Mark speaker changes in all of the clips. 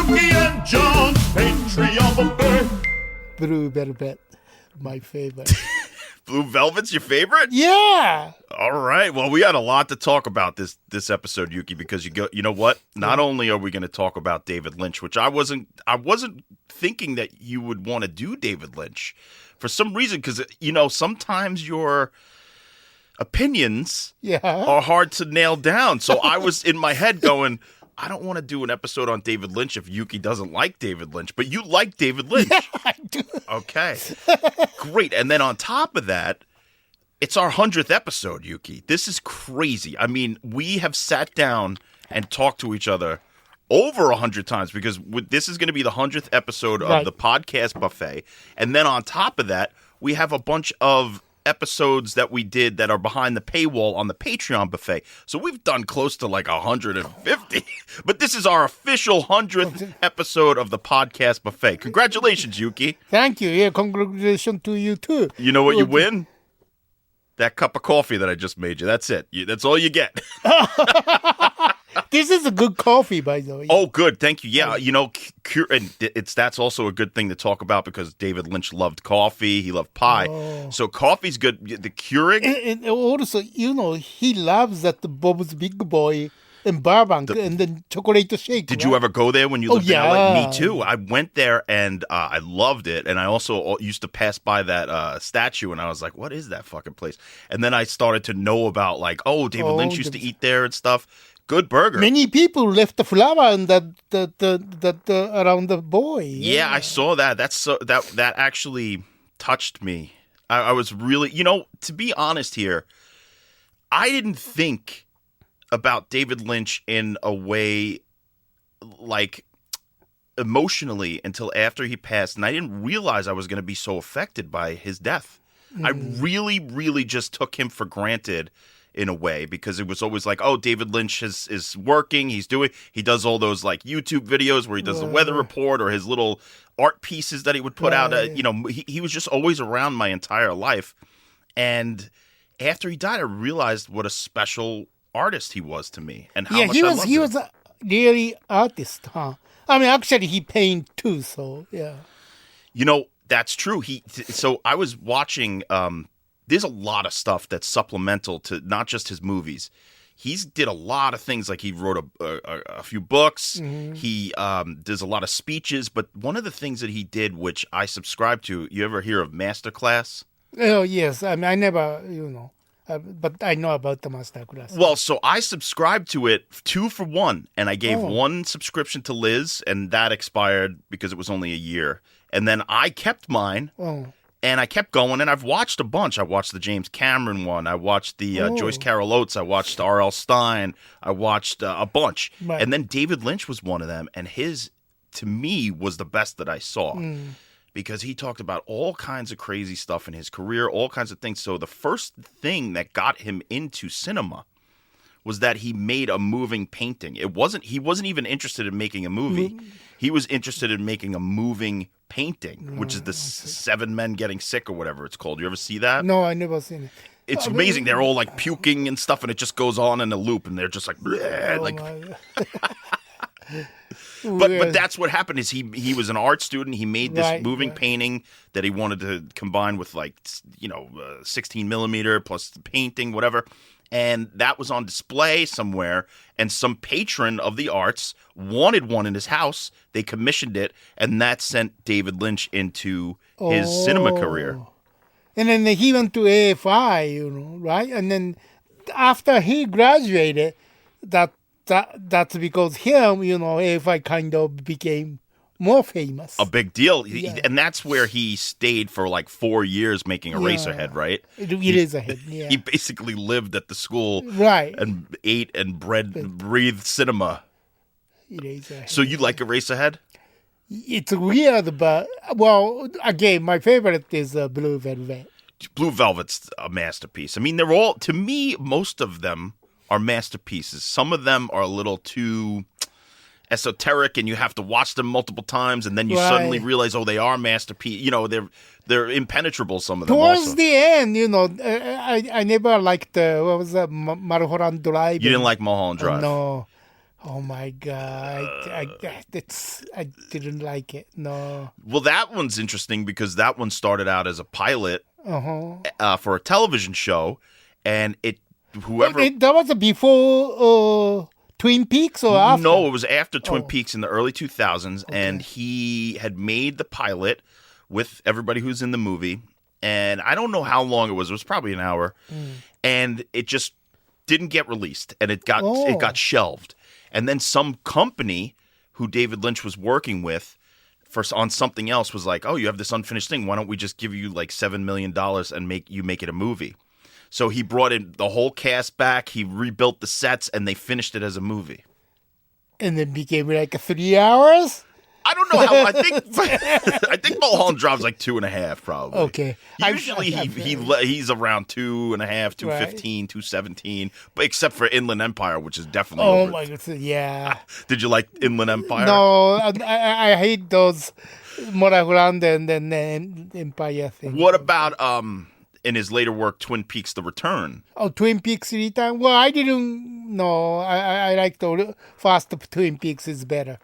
Speaker 1: Yuki and John's Patreon buffet.
Speaker 2: Blue Velvet, my favorite.
Speaker 3: Blue Velvet's your favorite?
Speaker 2: Yeah.
Speaker 3: All right. Well, we had a lot to talk about this episode, Yuki, because you know what? Not only are we going to talk about David Lynch, which I wasn't thinking that you would want to do David Lynch for some reason, because sometimes your opinions are hard to nail down. So I was in my head going, I don't want to do an episode on David Lynch if Yuki doesn't like David Lynch, but you like David Lynch.
Speaker 2: Yeah, I do.
Speaker 3: Okay. Great. And then on top of that, it's our 100th episode, Yuki. This is crazy. I mean, we have sat down and talked to each other over 100 times because this is going to be the 100th episode of the podcast buffet. And then on top of that, we have a bunch of episodes that we did that are behind the paywall on the Patreon buffet. So we've done close to like 150. But this is our official 100th episode of the podcast buffet. Congratulations, Yuki.
Speaker 2: Thank you. Yeah, congratulations to you too.
Speaker 3: You know what you win? That cup of coffee that I just made you. That's it. That's all you get.
Speaker 2: This is a good coffee, by the way.
Speaker 3: Oh, good. Thank you. Yeah, and that's also a good thing to talk about because David Lynch loved coffee. He loved pie. Oh. So coffee's good. The Keurig.
Speaker 2: And also, he loves that Bob's Big Boy in Burbank and then chocolate shake.
Speaker 3: Did you ever go there when you lived in LA? Me too. I went there and I loved it. And I also used to pass by that statue and I was like, what is that fucking place? And then I started to know about David Lynch used to eat there and stuff. Good burger.
Speaker 2: Many people left the flower and that around the boy.
Speaker 3: Yeah, I saw that. That actually touched me. I was really, to be honest here, I didn't think about David Lynch in a way emotionally until after he passed, and I didn't realize I was going to be so affected by his death. I really, really just took him for granted in a way because it was always like, oh, David Lynch is working. He does all those YouTube videos where he does the weather report or his little art pieces that he would put out. He was just always around my entire life. And after he died, I realized what a special artist he was to me and how much I loved him.
Speaker 2: He was a really artist, huh? I mean, actually, he painted too, so yeah.
Speaker 3: That's true. So I was watching. There's a lot of stuff that's supplemental to not just his movies. He's did a lot of things. Like he wrote a few books. Mm-hmm. He does a lot of speeches. But one of the things that he did, which I subscribe to, you ever hear of Masterclass?
Speaker 2: Oh yes, I mean I never, but I know about the Masterclass.
Speaker 3: Well, so I subscribed to it 2 for 1, and I gave one subscription to Liz, and that expired because it was only a year. And then I kept mine. Oh. And I kept going, and I've watched a bunch. I watched the James Cameron one. I watched the Joyce Carol Oates. I watched R.L. Stine. I watched a bunch. Right. And then David Lynch was one of them, and his, to me, was the best that I saw. Because he talked about all kinds of crazy stuff in his career, all kinds of things. So the first thing that got him into cinema was that he made a moving painting. He wasn't even interested in making a movie. He was interested in making a moving painting, which is the 7 Men Getting Sick or whatever it's called. You ever see that?
Speaker 2: No, I never seen it.
Speaker 3: It's amazing. They're all puking and stuff, and it just goes on in a loop, and they're just But that's what happened. Is he was an art student. He made this moving painting that he wanted to combine with 16 millimeter plus painting, whatever. And that was on display somewhere, and some patron of the arts wanted one in his house. They commissioned it, and that sent David Lynch into his cinema career.
Speaker 2: And then he went to AFI, right? And then after he graduated, that's because him, AFI kind of became more famous.
Speaker 3: A big deal. Yeah. And that's where he stayed for 4 years making Eraserhead, right?
Speaker 2: Eraserhead, yeah.
Speaker 3: He basically lived at the school and ate and breathed cinema.
Speaker 2: Eraserhead.
Speaker 3: So you like Eraserhead?
Speaker 2: It's weird, but, again, my favorite is Blue Velvet.
Speaker 3: Blue Velvet's a masterpiece. I mean, they're all, to me, most of them are masterpieces. Some of them are a little too esoteric, and you have to watch them multiple times, and then you suddenly realize, they are masterpiece. They're impenetrable. Some of them.
Speaker 2: Towards the end, I never liked what was that Mulholland Drive.
Speaker 3: You didn't like Mulholland Drive?
Speaker 2: No, Oh my god! I didn't like it. No.
Speaker 3: Well, that one's interesting because that one started out as a pilot for a television show, and whoever
Speaker 2: That was before Twin Peaks or after?
Speaker 3: No, it was after Twin Peaks in the early 2000s, and he had made the pilot with everybody who's in the movie, and I don't know how long it was. It was probably an hour, and it just didn't get released, and it got shelved. And then some company who David Lynch was working with on something else was like, "Oh, you have this unfinished thing. Why don't we just give you like $7 million and make it a movie?" So he brought in the whole cast back. He rebuilt the sets, and they finished it as a movie.
Speaker 2: And then became like 3 hours.
Speaker 3: I don't know how. I think Mulholland Drive's like 2.5, probably.
Speaker 2: Okay.
Speaker 3: Usually he's around 2.5, 2:15, 2:17, but except for Inland Empire, which is definitely.
Speaker 2: Oh
Speaker 3: over.
Speaker 2: my god! Yeah.
Speaker 3: Did you like Inland Empire?
Speaker 2: No, I hate those Mora Grande and then Empire thing.
Speaker 3: What about in his later work, Twin Peaks: The Return?
Speaker 2: Oh, Twin Peaks Return. Well, I didn't. No, I like the first Twin Peaks is better.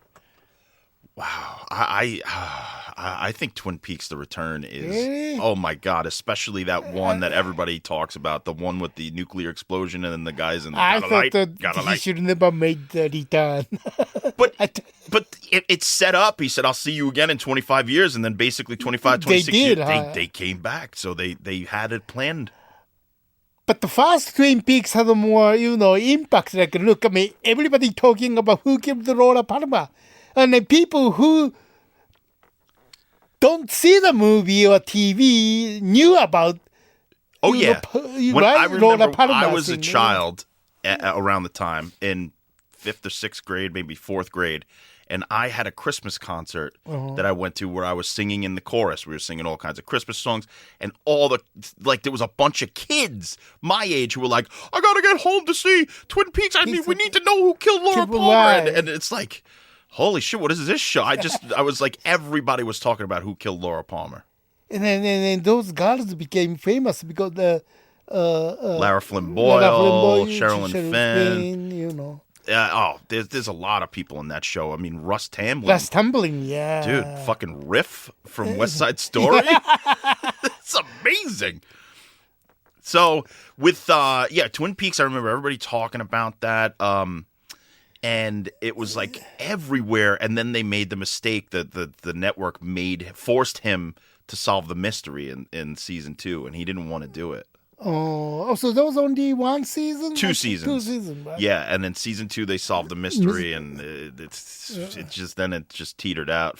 Speaker 3: Wow, I think Twin Peaks: The Return is
Speaker 2: Really?
Speaker 3: Oh my god, especially that one that everybody talks about, the one with the nuclear explosion and then the guys in the
Speaker 2: I thought that he should never made the return.
Speaker 3: But it's set up. He said, "I'll see you again in 25 years," and then basically 25, 26
Speaker 2: did,
Speaker 3: years, they came back, so they had it planned.
Speaker 2: But the first Twin Peaks had a more, impact. Like, look, I mean, everybody talking about who killed Laura Palmer. And the people who don't see the movie or TV knew about.
Speaker 3: Oh yeah, when
Speaker 2: right?
Speaker 3: I remember,
Speaker 2: Palmer
Speaker 3: I was a
Speaker 2: thing,
Speaker 3: child around the time in 5th or 6th grade, maybe 4th grade, and I had a Christmas concert that I went to where I was singing in the chorus. We were singing all kinds of Christmas songs, and there was a bunch of kids my age who were like, "I gotta get home to see Twin Peaks. I mean, we need to know who killed Laura Palmer," and it's like. Holy shit, what is this show? I was like, everybody was talking about who killed Laura Palmer.
Speaker 2: And then those girls became famous because
Speaker 3: Lara Flynn Boyle, Sherilyn Fenn. There's a lot of people in that show. I mean, Russ Tamblyn.
Speaker 2: Yeah.
Speaker 3: Dude, fucking Riff from West Side Story. It's amazing. So with Twin Peaks, I remember everybody talking about that. And it was like everywhere, and then they made the mistake that the network forced him to solve the mystery in season 2, and he didn't want to do it.
Speaker 2: Oh, so there was only one season?
Speaker 3: 2 seasons.
Speaker 2: 2 seasons, right?
Speaker 3: Yeah, and in season 2 they solved the mystery, and it just petered out.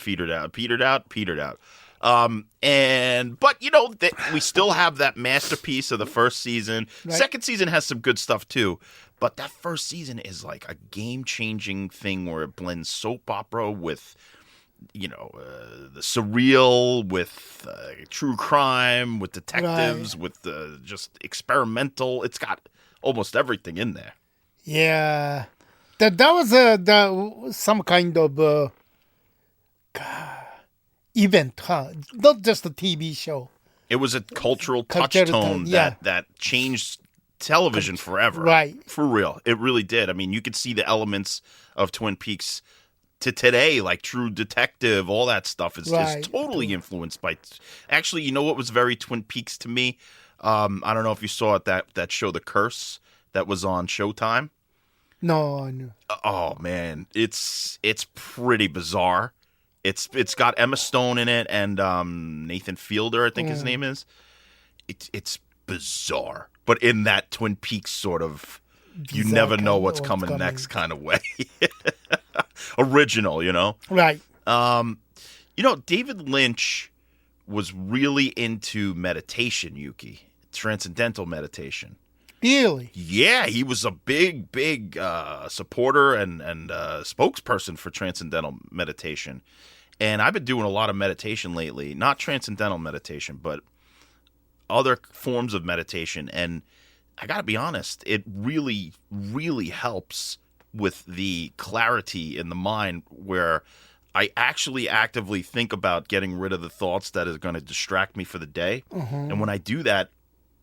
Speaker 3: But we still have that masterpiece of the first season. Right. Second season has some good stuff too. But that first season is like a game-changing thing where it blends soap opera with, the surreal, with true crime, with detectives, with just experimental. It's got almost everything in there.
Speaker 2: Yeah. That was some kind of event, huh? Not just a TV show.
Speaker 3: It was a cultural touchstone that changed television forever.
Speaker 2: Right.
Speaker 3: For real. It really did. I mean, you could see the elements of Twin Peaks to today, like True Detective, all that stuff is totally influenced by... Actually, you know what was very Twin Peaks to me? I don't know if you saw it, that show, The Curse, that was on Showtime.
Speaker 2: No, I knew.
Speaker 3: Oh, man. It's pretty bizarre. It's got Emma Stone in it and Nathan Fielder, I think his name is. It's bizarre. But in that Twin Peaks sort of, you never know what's coming next kind of way. Original,
Speaker 2: Right.
Speaker 3: David Lynch was really into meditation, Yuki. Transcendental meditation.
Speaker 2: Really?
Speaker 3: Yeah, he was a big supporter and spokesperson for transcendental meditation. And I've been doing a lot of meditation lately. Not transcendental meditation, but other forms of meditation, and I gotta be honest, it really, really helps with the clarity in the mind where I actually actively think about getting rid of the thoughts that is going to distract me for the day. And when I do that,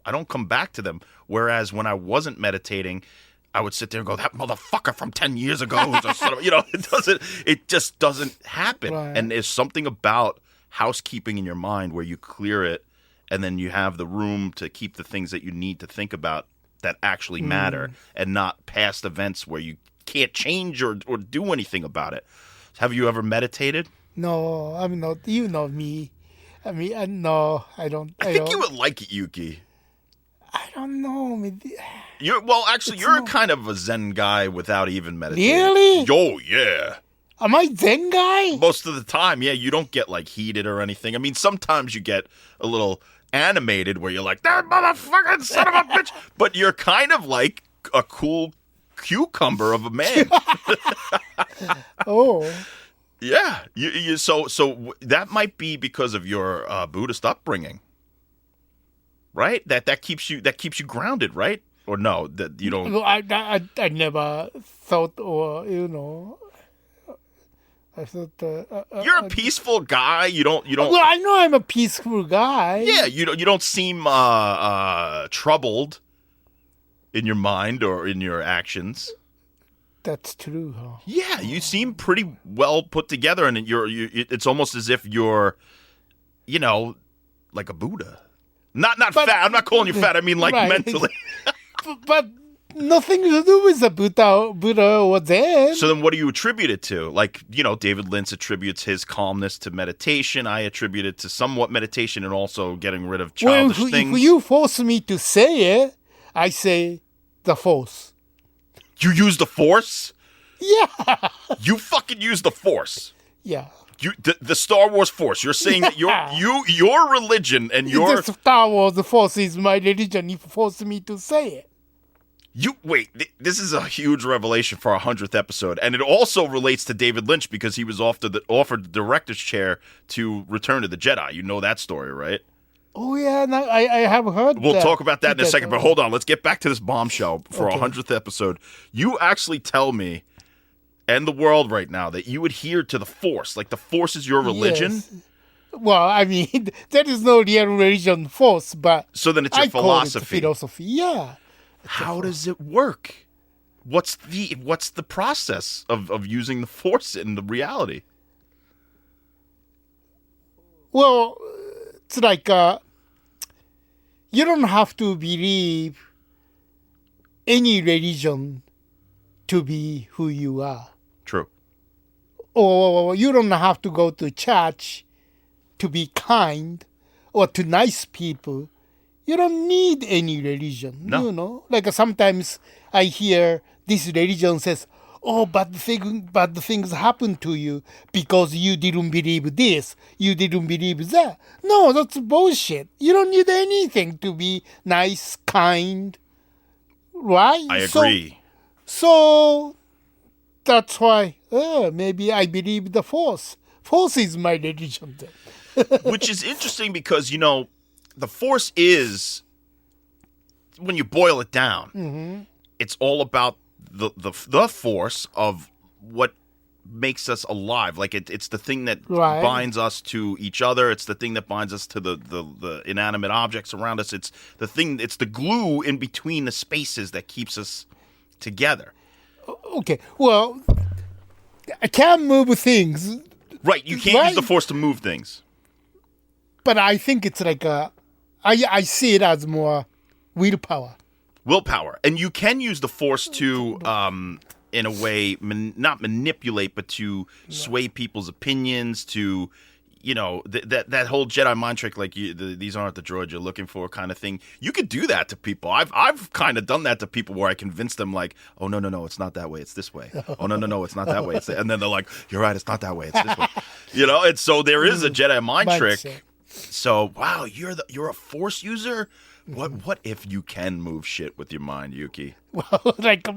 Speaker 3: I don't come back to them. Whereas when I wasn't meditating, I would sit there and go, that motherfucker from 10 years ago, was a son of-" it just doesn't happen.
Speaker 2: Right.
Speaker 3: And there's something about housekeeping in your mind where you clear it and then you have the room to keep the things that you need to think about that actually matter and not past events where you can't change or do anything about it. Have you ever meditated?
Speaker 2: No, I'm not. You know me. I mean, no, I don't.
Speaker 3: I think you would like it, Yuki.
Speaker 2: I don't know.
Speaker 3: You're kind of a Zen guy without even meditating.
Speaker 2: Really?
Speaker 3: Yo, yeah.
Speaker 2: Am I Zen guy?
Speaker 3: Most of the time, yeah. You don't get like heated or anything. I mean, sometimes you get a little animated where you're like, that motherfucking son of a bitch. But you're kind of like a cool cucumber of a man.
Speaker 2: Oh.
Speaker 3: Yeah. So that might be because of your Buddhist upbringing. Right? That keeps you grounded, right? Or no, that you don't.
Speaker 2: No, I never thought, or I thought.
Speaker 3: You're a peaceful guy. You don't.
Speaker 2: Well, I know I'm a peaceful guy.
Speaker 3: Yeah, you don't seem troubled in your mind or in your actions.
Speaker 2: That's true, huh?
Speaker 3: Yeah, you seem pretty well put together, and it's almost as if you're, like a Buddha. Not fat. I'm not calling you fat. I mean, like,
Speaker 2: right.
Speaker 3: mentally.
Speaker 2: but nothing to do with the Buddha or Zen.
Speaker 3: So then what do you attribute it to? Like, David Lynch attributes his calmness to meditation. I attribute it to somewhat meditation and also getting rid of childish things.
Speaker 2: If you force me to say it, I say the Force.
Speaker 3: You use the Force?
Speaker 2: Yeah.
Speaker 3: You fucking use the Force.
Speaker 2: Yeah.
Speaker 3: The Star Wars Force. You're saying that your religion and your
Speaker 2: the Star Wars Force is my religion. You force me to say it.
Speaker 3: This is a huge revelation for our 100th episode, and it also relates to David Lynch because he was offered the director's chair to Return to the Jedi. You know that story, right?
Speaker 2: Oh yeah, no, I have heard.
Speaker 3: We'll talk about that in a second, but hold on. Let's get back to this bombshell for our 100th episode. You actually tell me and the world right now that you adhere to the Force, like the Force is your religion.
Speaker 2: Yes. Well, I mean, there is no real religion Force, but
Speaker 3: so then it's your philosophy.
Speaker 2: Philosophy, yeah.
Speaker 3: How does it work? What's the process of using the Force in the reality?
Speaker 2: Well, it's like you don't have to believe any religion to be who you are.
Speaker 3: True.
Speaker 2: Or you don't have to go to church to be kind or to nice people. You don't need any religion,
Speaker 3: No.
Speaker 2: Like sometimes I hear this religion says, "Oh, bad things happen to you because you didn't believe this, you didn't believe that." No, that's bullshit. You don't need anything to be nice, kind, right?
Speaker 3: I agree.
Speaker 2: So that's why maybe I believe the Force. Force is my religion then.
Speaker 3: Which is interesting because, the Force is, when you boil it down, it's all about the force of what makes us alive. Like it's the thing that binds us to each other. It's the thing that binds us to the inanimate objects around us. It's the glue in between the spaces that keeps us together.
Speaker 2: Okay, well, I can't move things.
Speaker 3: Right, you can't use the Force to move things.
Speaker 2: But I think it's like I see it as more willpower.
Speaker 3: Willpower. And you can use the Force to, in a way, not manipulate, but to sway people's opinions, to, that whole Jedi mind trick, like these aren't the droids you're looking for kind of thing. You could do that to people. I've kind of done that to people where I convince them like, oh, no, it's not that way. It's this way. Oh, no, it's not that way. And then they're like, you're right. It's not that way. It's this way. And so there is a Jedi mind trick. So, wow, you're a Force user? What if you can move shit with your mind, Yuki?
Speaker 2: Well, like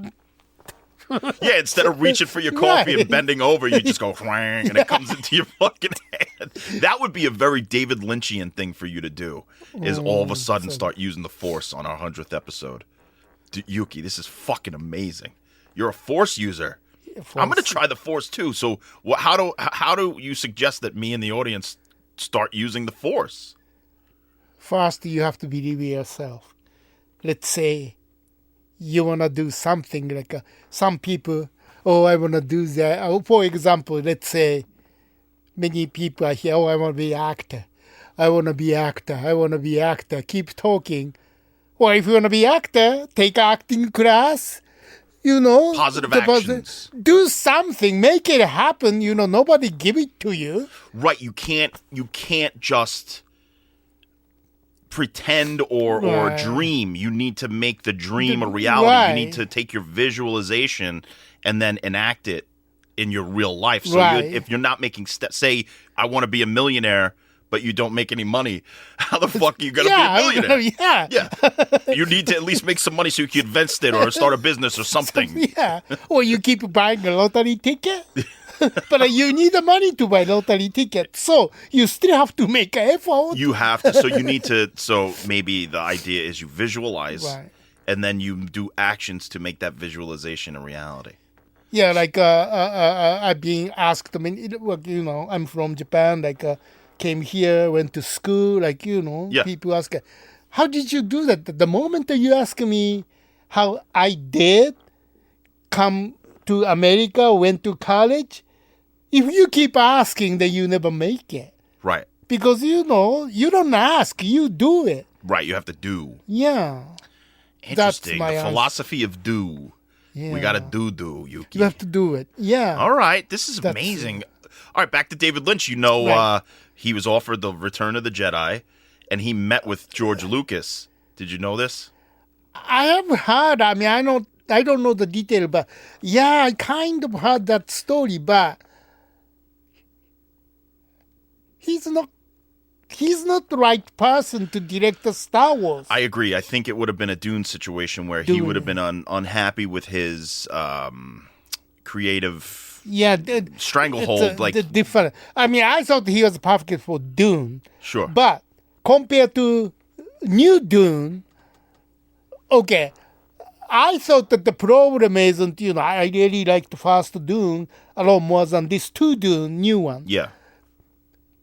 Speaker 3: yeah, instead of reaching for your coffee and bending over, you just go whang, and it comes into your fucking hand. That would be a very David Lynchian thing for you to do, is all of a sudden start using the Force on our 100th episode. Yuki, this is fucking amazing. You're a Force user. I'm going to try the Force too. So how do you suggest that me and the audience start using the Force?
Speaker 2: First, you have to believe in yourself. Let's say you want to do something like some people, oh, I want to do that. Oh, for example, let's say many people are here, oh, I want to be actor. I want to be actor. I want to be actor. Keep talking. Well, if you want to be actor, take acting class.
Speaker 3: Positive actions.
Speaker 2: Do something. Make it happen. Nobody give it to you.
Speaker 3: Right. You can't just pretend or dream. You need to make the dream a reality.
Speaker 2: Right.
Speaker 3: You need to take your visualization and then enact it in your real life. So if you're not making steps, say, I want to be a millionaire, but you don't make any money, how the fuck are you going to be a millionaire? Yeah. You need to at least make some money so you can invest it or start a business or something.
Speaker 2: Yeah. Or you keep buying a lottery ticket. But you need the money to buy lottery ticket. So you still have to make an effort.
Speaker 3: You have to. So you need to. So maybe the idea is you visualize and then you do actions to make that visualization a reality.
Speaker 2: Yeah, like I've been asked, I'm from Japan, came here, went to school, people ask, how did you do that? The moment that you ask me how I did come to America, went to college, if you keep asking, then you never make it.
Speaker 3: Right.
Speaker 2: Because, you don't ask, you do it.
Speaker 3: Right, you have to do.
Speaker 2: Yeah.
Speaker 3: Interesting.
Speaker 2: That's
Speaker 3: the philosophy of do. Yeah. We got to do, Yuki.
Speaker 2: You have to do it. Yeah.
Speaker 3: All right. This is amazing. All right, back to David Lynch. He was offered the Return of the Jedi, and he met with George Lucas. Did you know this?
Speaker 2: I have heard. I don't know the detail, but yeah, I kind of heard that story. But he's not the right person to direct the Star Wars.
Speaker 3: I agree. I think it would have been a Dune situation where he would have been unhappy with his creative.
Speaker 2: Yeah,
Speaker 3: stranglehold.
Speaker 2: Different. I thought he was perfect for Dune.
Speaker 3: Sure.
Speaker 2: But compared to new Dune, okay, I thought that the problem isn't, I really liked the first Dune a lot more than this two Dune, new one.
Speaker 3: Yeah.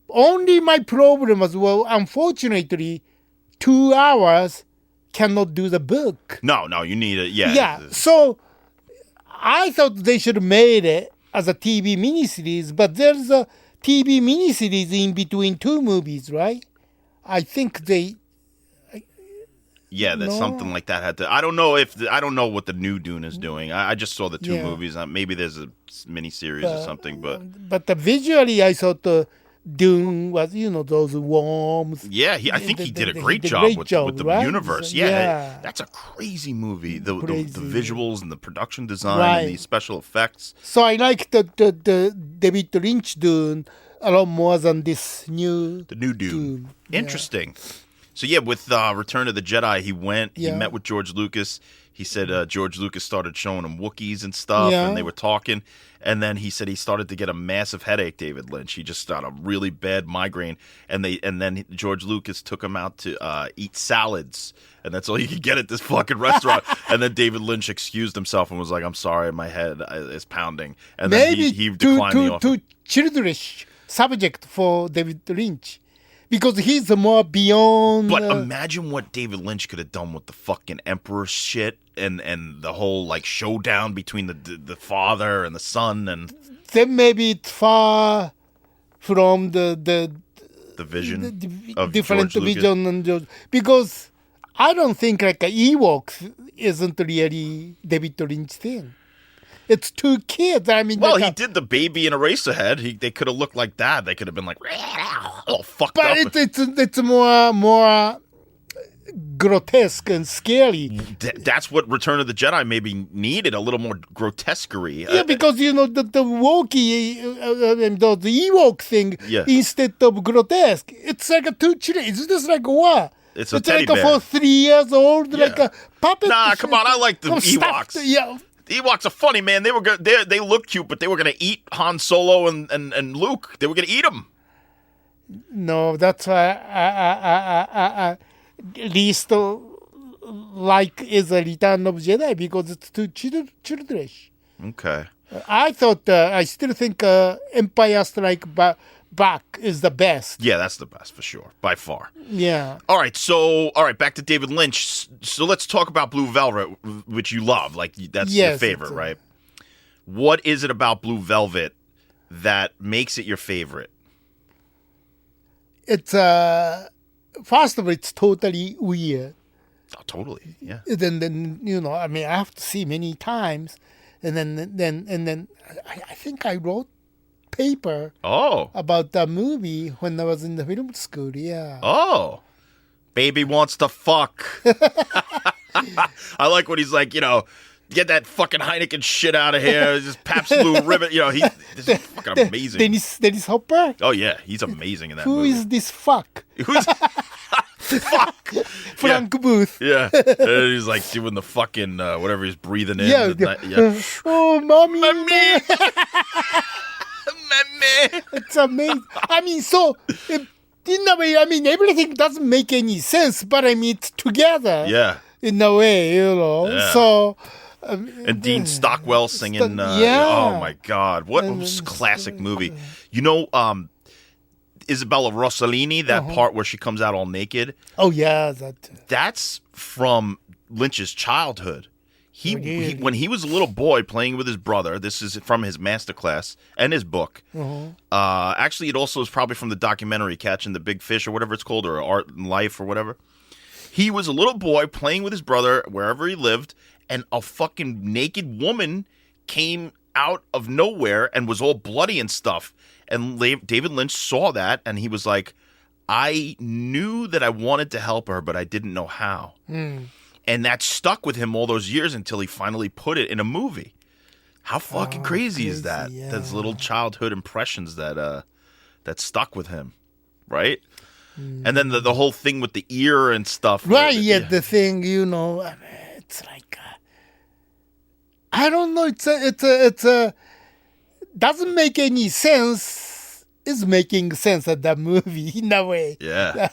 Speaker 2: Only my problem was, unfortunately, 2 hours cannot do the book.
Speaker 3: No, you need it. Yeah.
Speaker 2: Yeah. So I thought they should have made it as a TV miniseries, but there's a TV miniseries in between two movies, right? I think they.
Speaker 3: Yeah, that something like that had to. I don't know what the new Dune is doing. I just saw the two movies. Maybe there's a miniseries or something, but
Speaker 2: visually, I thought the Dune was, those worms.
Speaker 3: Yeah, I think he did a great job with the
Speaker 2: right?
Speaker 3: universe. Yeah, that's a crazy movie. The visuals and the production design and the special effects.
Speaker 2: So I like the David Lynch Dune a lot more than this new.
Speaker 3: The new Dune. Interesting. So yeah, with Return of the Jedi, he met with George Lucas. He said George Lucas started showing him Wookiees and stuff, and they were talking. And then he said he started to get a massive headache, David Lynch. He just got a really bad migraine. And then George Lucas took him out to eat salads. And that's all you could get at this fucking restaurant. And then David Lynch excused himself and was like, I'm sorry, my head is pounding. And then he declined the offer.
Speaker 2: Too childish subject for David Lynch. Because he's more beyond...
Speaker 3: But imagine what David Lynch could have done with the fucking Emperor shit and the whole showdown between the father and the son and...
Speaker 2: Then maybe it's far from the
Speaker 3: vision of
Speaker 2: different
Speaker 3: George
Speaker 2: vision
Speaker 3: Lucas.
Speaker 2: and George, because I don't think Ewoks isn't really David Lynch thing. It's two kids.
Speaker 3: Well, he did the baby in Eraserhead. They could have looked like that. They could have been all fucked up.
Speaker 2: But it's more grotesque and scary.
Speaker 3: That's what Return of the Jedi maybe needed, a little more grotesquerie.
Speaker 2: Yeah, because the Wookiee, the Ewok thing, instead of grotesque, it's like a two children. It's just like what?
Speaker 3: It's a teddy bear.
Speaker 2: For 3 years old, like a puppet.
Speaker 3: Nah, come on, I like the Ewoks.
Speaker 2: Yeah.
Speaker 3: The Ewoks are funny, man. They look cute, but they were gonna eat Han Solo and Luke. They were gonna eat them.
Speaker 2: No, that's why I least like is a Return of Jedi because it's too childish.
Speaker 3: Okay.
Speaker 2: I thought, I still think Empire Strike Back is the best.
Speaker 3: Yeah, that's the best for sure, by far.
Speaker 2: Yeah.
Speaker 3: All right, back to David Lynch. So let's talk about Blue Velvet, which you love. Like, that's your favorite, right? What is it about Blue Velvet that makes it your favorite?
Speaker 2: It's, first of all, it's totally weird.
Speaker 3: Oh, totally, yeah.
Speaker 2: Then I mean, I have to see many times. And then I think I wrote paper about that movie when I was in the film school. Yeah.
Speaker 3: Oh, baby wants to fuck. I like when he's like, get that fucking Heineken shit out of here. Just Pabst Blue Ribbon. This is fucking amazing.
Speaker 2: Dennis Hopper.
Speaker 3: Oh yeah, he's amazing in that movie.
Speaker 2: Who is this fuck?
Speaker 3: Who's fuck?
Speaker 2: Frank Booth.
Speaker 3: Yeah, and he's like doing the fucking whatever he's breathing in.
Speaker 2: Yeah. Oh, mommy.
Speaker 3: Mommy.
Speaker 2: It's amazing. I mean, so in a way, I mean, everything doesn't make any sense, but I mean, it's together.
Speaker 3: Yeah.
Speaker 2: In a way,
Speaker 3: Yeah.
Speaker 2: So.
Speaker 3: And Dean Stockwell singing.
Speaker 2: Yeah.
Speaker 3: Oh my God, what a classic movie! Isabella Rossellini, that part where she comes out all naked.
Speaker 2: Oh yeah,
Speaker 3: that's from Lynch's childhood. He when he was a little boy playing with his brother. This is from his masterclass and his book. Actually, it also is probably from the documentary Catching the Big Fish or whatever it's called, or Art and Life or whatever. He was a little boy playing with his brother wherever he lived, and a fucking naked woman came out of nowhere and was all bloody and stuff. And David Lynch saw that, and he was like, I knew that I wanted to help her, but I didn't know how. And that stuck with him all those years until he finally put it in a movie. How fucking crazy is that?
Speaker 2: Yeah.
Speaker 3: Those little childhood impressions that stuck with him, right? And then the whole thing with the ear and stuff.
Speaker 2: Right, the thing, it's like, I don't know, it's a doesn't make any sense. It's making sense at that movie in a way.
Speaker 3: Yeah.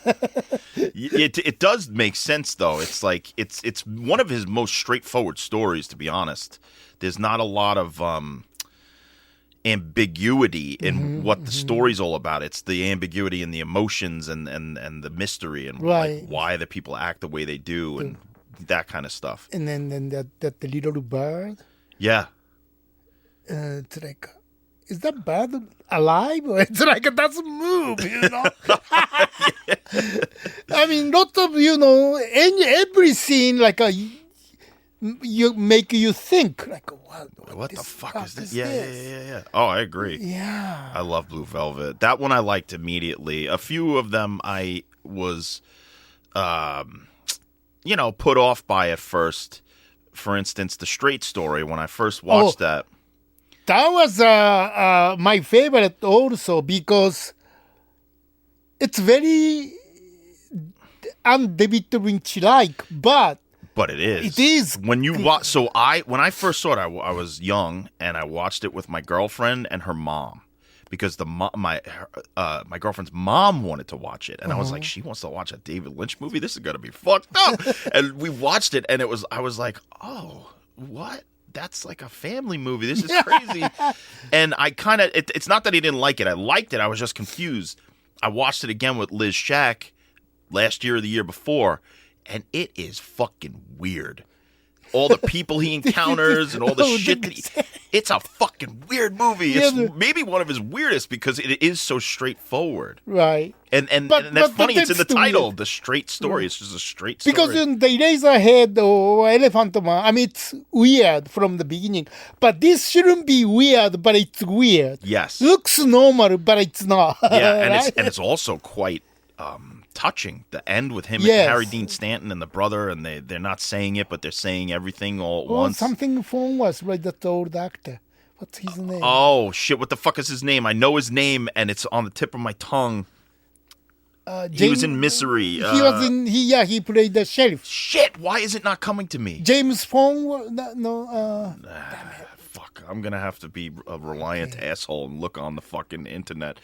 Speaker 3: It does make sense, though. It's like, it's one of his most straightforward stories, to be honest. There's not a lot of ambiguity in what the story's all about. It's the ambiguity in the emotions and the mystery and like why the people act the way they do and that kind of stuff.
Speaker 2: And then that the little bird.
Speaker 3: Yeah.
Speaker 2: It's like, is that bird alive? Or it's like it doesn't move, I mean, lot of, every scene like you make you think like,
Speaker 3: what the fuck is this? Yeah. Oh, I agree.
Speaker 2: Yeah.
Speaker 3: I love Blue Velvet. That one I liked immediately. A few of them I was, put off by at first. For instance, The Straight Story, when I first watched that.
Speaker 2: That was my favorite also because it's very un-David Lynch-like, but
Speaker 3: it is.
Speaker 2: It is.
Speaker 3: When you watch, when I first saw it, I was young and I watched it with my girlfriend and her mom because my girlfriend's mom wanted to watch it, and I was like, she wants to watch a David Lynch movie. This is gonna be fucked up. And we watched it, and I was like, oh, what? That's like a family movie. This is crazy. And I kind of, it's not that I didn't like it. I liked it. I was just confused. I watched it again with Liz Shack last year or the year before, and it is fucking weird. All the people he encounters and all the shit that it's a fucking weird movie. It's maybe one of his weirdest because it is so straightforward.
Speaker 2: Right.
Speaker 3: And that's funny. It's in the title, The Straight Story. It's just a straight story.
Speaker 2: Because in the Eraserhead or Elephant Man, I mean, it's weird from the beginning. But this shouldn't be weird, but it's weird.
Speaker 3: Yes.
Speaker 2: Looks normal, but it's not.
Speaker 3: Yeah, and
Speaker 2: right?
Speaker 3: it's also quite touching. The end with him and Harry Dean Stanton and the brother, and they're not saying it, but they're saying everything all at once.
Speaker 2: Something phone was right. That old actor. What's his name?
Speaker 3: Oh shit! What the fuck is his name? I know his name, and it's on the tip of my tongue. He was in Misery.
Speaker 2: He played the sheriff.
Speaker 3: Shit! Why is it not coming to me?
Speaker 2: James Fong? No.
Speaker 3: Fuck! I'm gonna have to be a reliant asshole and look on the fucking internet.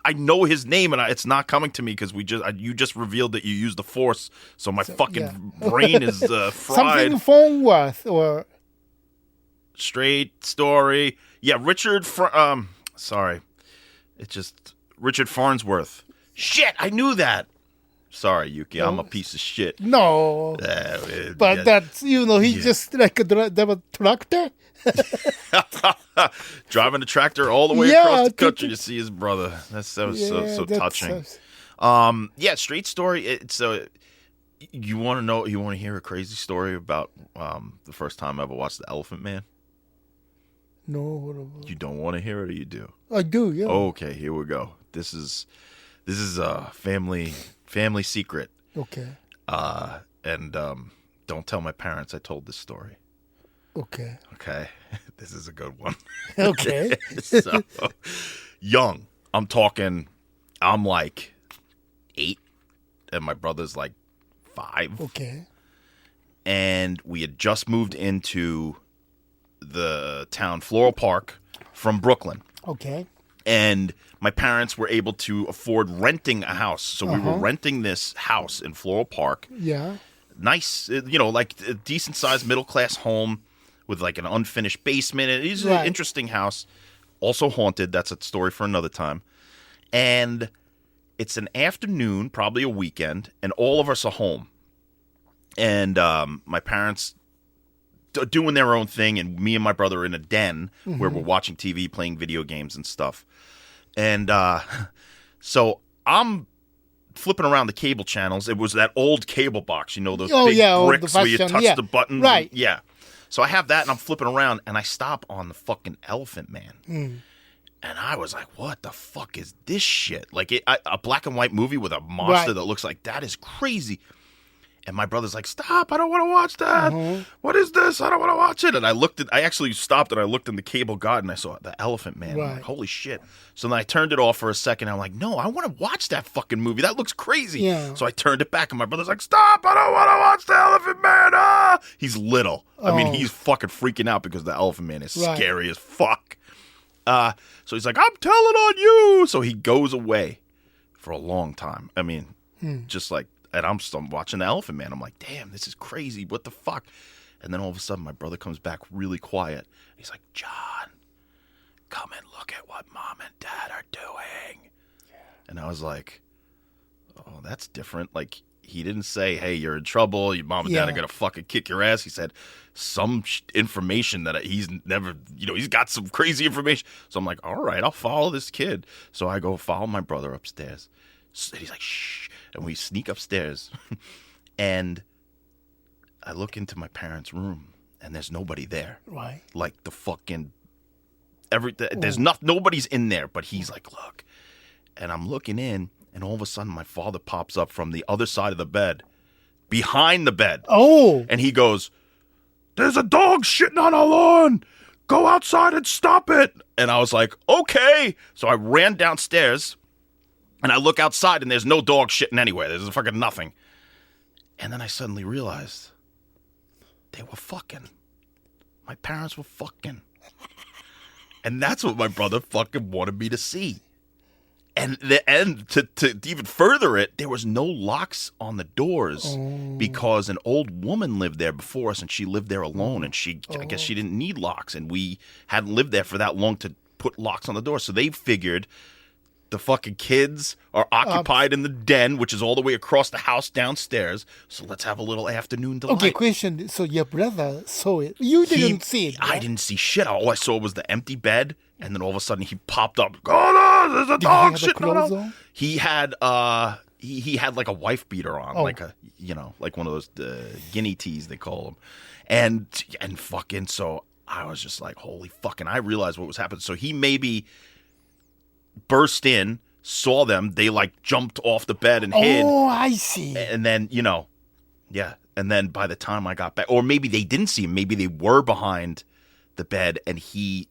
Speaker 3: I know his name, and it's not coming to me because you just revealed that you used the Force, so my fucking brain is fried.
Speaker 2: Something Fongworth or
Speaker 3: Straight Story. Yeah, Richard Farnsworth. Shit, I knew that. Sorry, Yuki, I'm a piece of shit.
Speaker 2: No. But that's, he's just like a tractor.
Speaker 3: Driving a tractor all the way across the country to see his brother. That was so touching. Straight Story. It's you want to know? You want to hear a crazy story about the first time I ever watched The Elephant Man?
Speaker 2: No. What about?
Speaker 3: You don't want to hear it, or you do?
Speaker 2: I do. Yeah.
Speaker 3: Okay, here we go. This is a family secret.
Speaker 2: Okay.
Speaker 3: And don't tell my parents I told this story.
Speaker 2: Okay.
Speaker 3: Okay. This is a good one.
Speaker 2: Okay.
Speaker 3: So, young. I'm like 8, and my brother's like 5.
Speaker 2: Okay.
Speaker 3: And we had just moved into the town Floral Park from Brooklyn.
Speaker 2: Okay.
Speaker 3: And my parents were able to afford renting a house. So we were renting this house in Floral Park.
Speaker 2: Yeah.
Speaker 3: Nice, like a decent-sized middle-class home with like an unfinished basement. It is an interesting house. Also haunted. That's a story for another time. And it's an afternoon, probably a weekend, and all of us are home. And my parents doing their own thing, and me and my brother are in a den where we're watching TV, playing video games and stuff. And so I'm flipping around the cable channels. It was that old cable box, those big bricks where you touch the button.
Speaker 2: Right.
Speaker 3: Yeah. So I have that, and I'm flipping around, and I stop on the fucking Elephant Man. And I was like, what the fuck is this shit? Like a black and white movie with a monster that looks like that is crazy. And my brother's like, stop, I don't want to watch that. What is this? I don't want to watch it. And I actually stopped and I looked in the cable guide and I saw the Elephant Man. I'm like, holy shit. So then I turned it off for a second. I'm like, no, I want to watch that fucking movie. That looks crazy.
Speaker 2: Yeah.
Speaker 3: So I turned it back and my brother's like, stop, I don't want to watch the Elephant Man. Ah! He's little. I mean, he's fucking freaking out because the Elephant Man is scary as fuck. So he's like, I'm telling on you. So he goes away for a long time. I mean, just like, and I'm watching the Elephant Man. I'm like, damn, this is crazy. What the fuck? And then all of a sudden, my brother comes back really quiet. He's like, John, come and look at what Mom and Dad are doing. Yeah. And I was like, oh, that's different. Like, he didn't say, hey, you're in trouble. Your mom and dad are going to fucking kick your ass. He said some information that he's never, he's got some crazy information. So I'm like, all right, I'll follow this kid. So I go follow my brother upstairs. And he's like, shh. And we sneak upstairs. And I look into my parents' room, and there's nobody there.
Speaker 2: Right.
Speaker 3: Like the fucking, there's nobody's in there, but he's like, look. And I'm looking in, and all of a sudden my father pops up from the other side of the bed, behind the bed.
Speaker 2: Oh.
Speaker 3: And he goes, there's a dog shitting on our lawn. Go outside and stop it. And I was like, okay. So I ran downstairs. And I look outside, and there's no dog shitting anywhere. There's fucking nothing. And then I suddenly realized they were fucking. My parents were fucking. And that's what my brother fucking wanted me to see. And to even further it, there was no locks on the doors because an old woman lived there before us, and she lived there alone. And I guess she didn't need locks, and we hadn't lived there for that long to put locks on the door. So they figured the fucking kids are occupied in the den, which is all the way across the house downstairs. So let's have a little afternoon delight.
Speaker 2: Okay, question. So your brother saw it. You didn't see it.
Speaker 3: I didn't see shit. All I saw was the empty bed, and then all of a sudden he popped up. Oh no, there's a dog shitting on. He had he had like a wife beater on, like a like one of those guinea teas they call them, and fucking. So I was just like, holy fucking! I realized what was happening. So he maybe burst in, saw them, they like jumped off the bed and hid.
Speaker 2: Oh, I see.
Speaker 3: And then, yeah. And then by the time I got back, or maybe they didn't see him, maybe they were behind the bed and he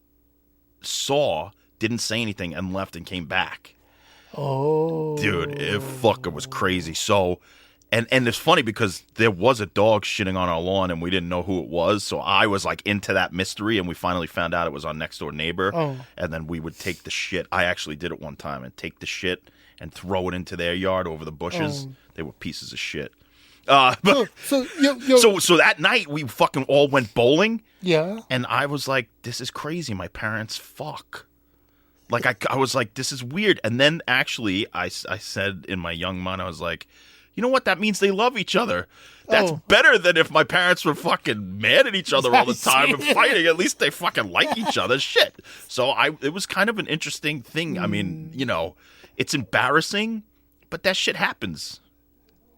Speaker 3: saw, didn't say anything, and left and came back.
Speaker 2: Oh.
Speaker 3: Dude, it fucking was crazy. So, and it's funny because there was a dog shitting on our lawn and we didn't know who it was. So I was like into that mystery, and we finally found out it was our next door neighbor.
Speaker 2: Oh.
Speaker 3: And then we would take the shit. I actually did it one time and take the shit and throw it into their yard over the bushes. They were pieces of shit. But, so that night we fucking all went bowling.
Speaker 2: Yeah.
Speaker 3: And I was like, this is crazy. My parents fuck. Like, I was like, this is weird. And then actually, I said in my young mind, I was like, you know what? That means they love each other. That's better than if my parents were fucking mad at each other all the time and fighting. At least they fucking like each other. Shit. So it was kind of an interesting thing. I mean, you know, it's embarrassing, but that shit happens.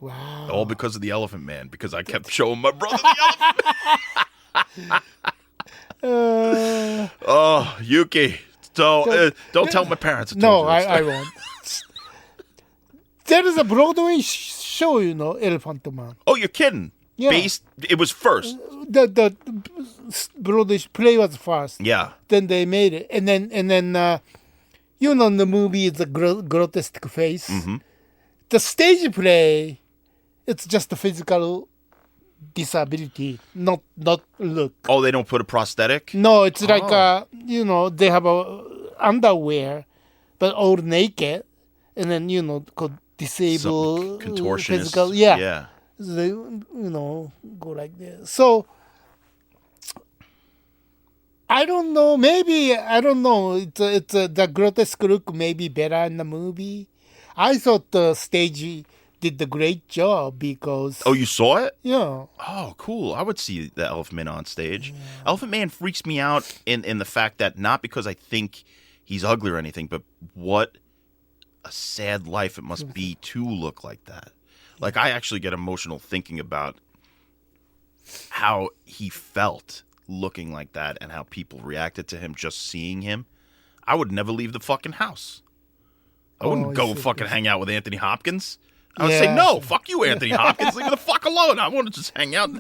Speaker 2: Wow.
Speaker 3: All because of the Elephant Man, because I kept showing my brother the Elephant Man. Oh, Yuki. So, don't tell my parents.
Speaker 2: No, I won't. There is a Broadway show, you know, Elephant Man.
Speaker 3: Oh, you're kidding?
Speaker 2: Yeah.
Speaker 3: It was first.
Speaker 2: The Broadway play was first.
Speaker 3: Yeah.
Speaker 2: Then they made it, and then you know, the movie is a grotesque face.
Speaker 3: Mm-hmm.
Speaker 2: The stage play, it's just a physical disability, not look.
Speaker 3: Oh, they don't put a prosthetic?
Speaker 2: No, it's like you know, they have a underwear, but all naked, and then you know, called disabled
Speaker 3: contortionist.
Speaker 2: Physical, yeah.
Speaker 3: Yeah.
Speaker 2: So they, you know, go like this. So I don't know. Maybe I don't know. It's the grotesque look may be better in the movie. I thought the stage did a great job because.
Speaker 3: Oh, you saw it?
Speaker 2: Yeah.
Speaker 3: Oh, cool. I would see the Elephant Man on stage. Yeah. Elephant Man freaks me out in the fact that not because I think he's ugly or anything, but what a sad life it must be to look like that. Like, I actually get emotional thinking about how he felt looking like that and how people reacted to him just seeing him. I would never leave the fucking house. I wouldn't go fucking hang out with Anthony Hopkins. I would say, no, fuck you, Anthony Hopkins. Leave me the fuck alone. I want to just hang out.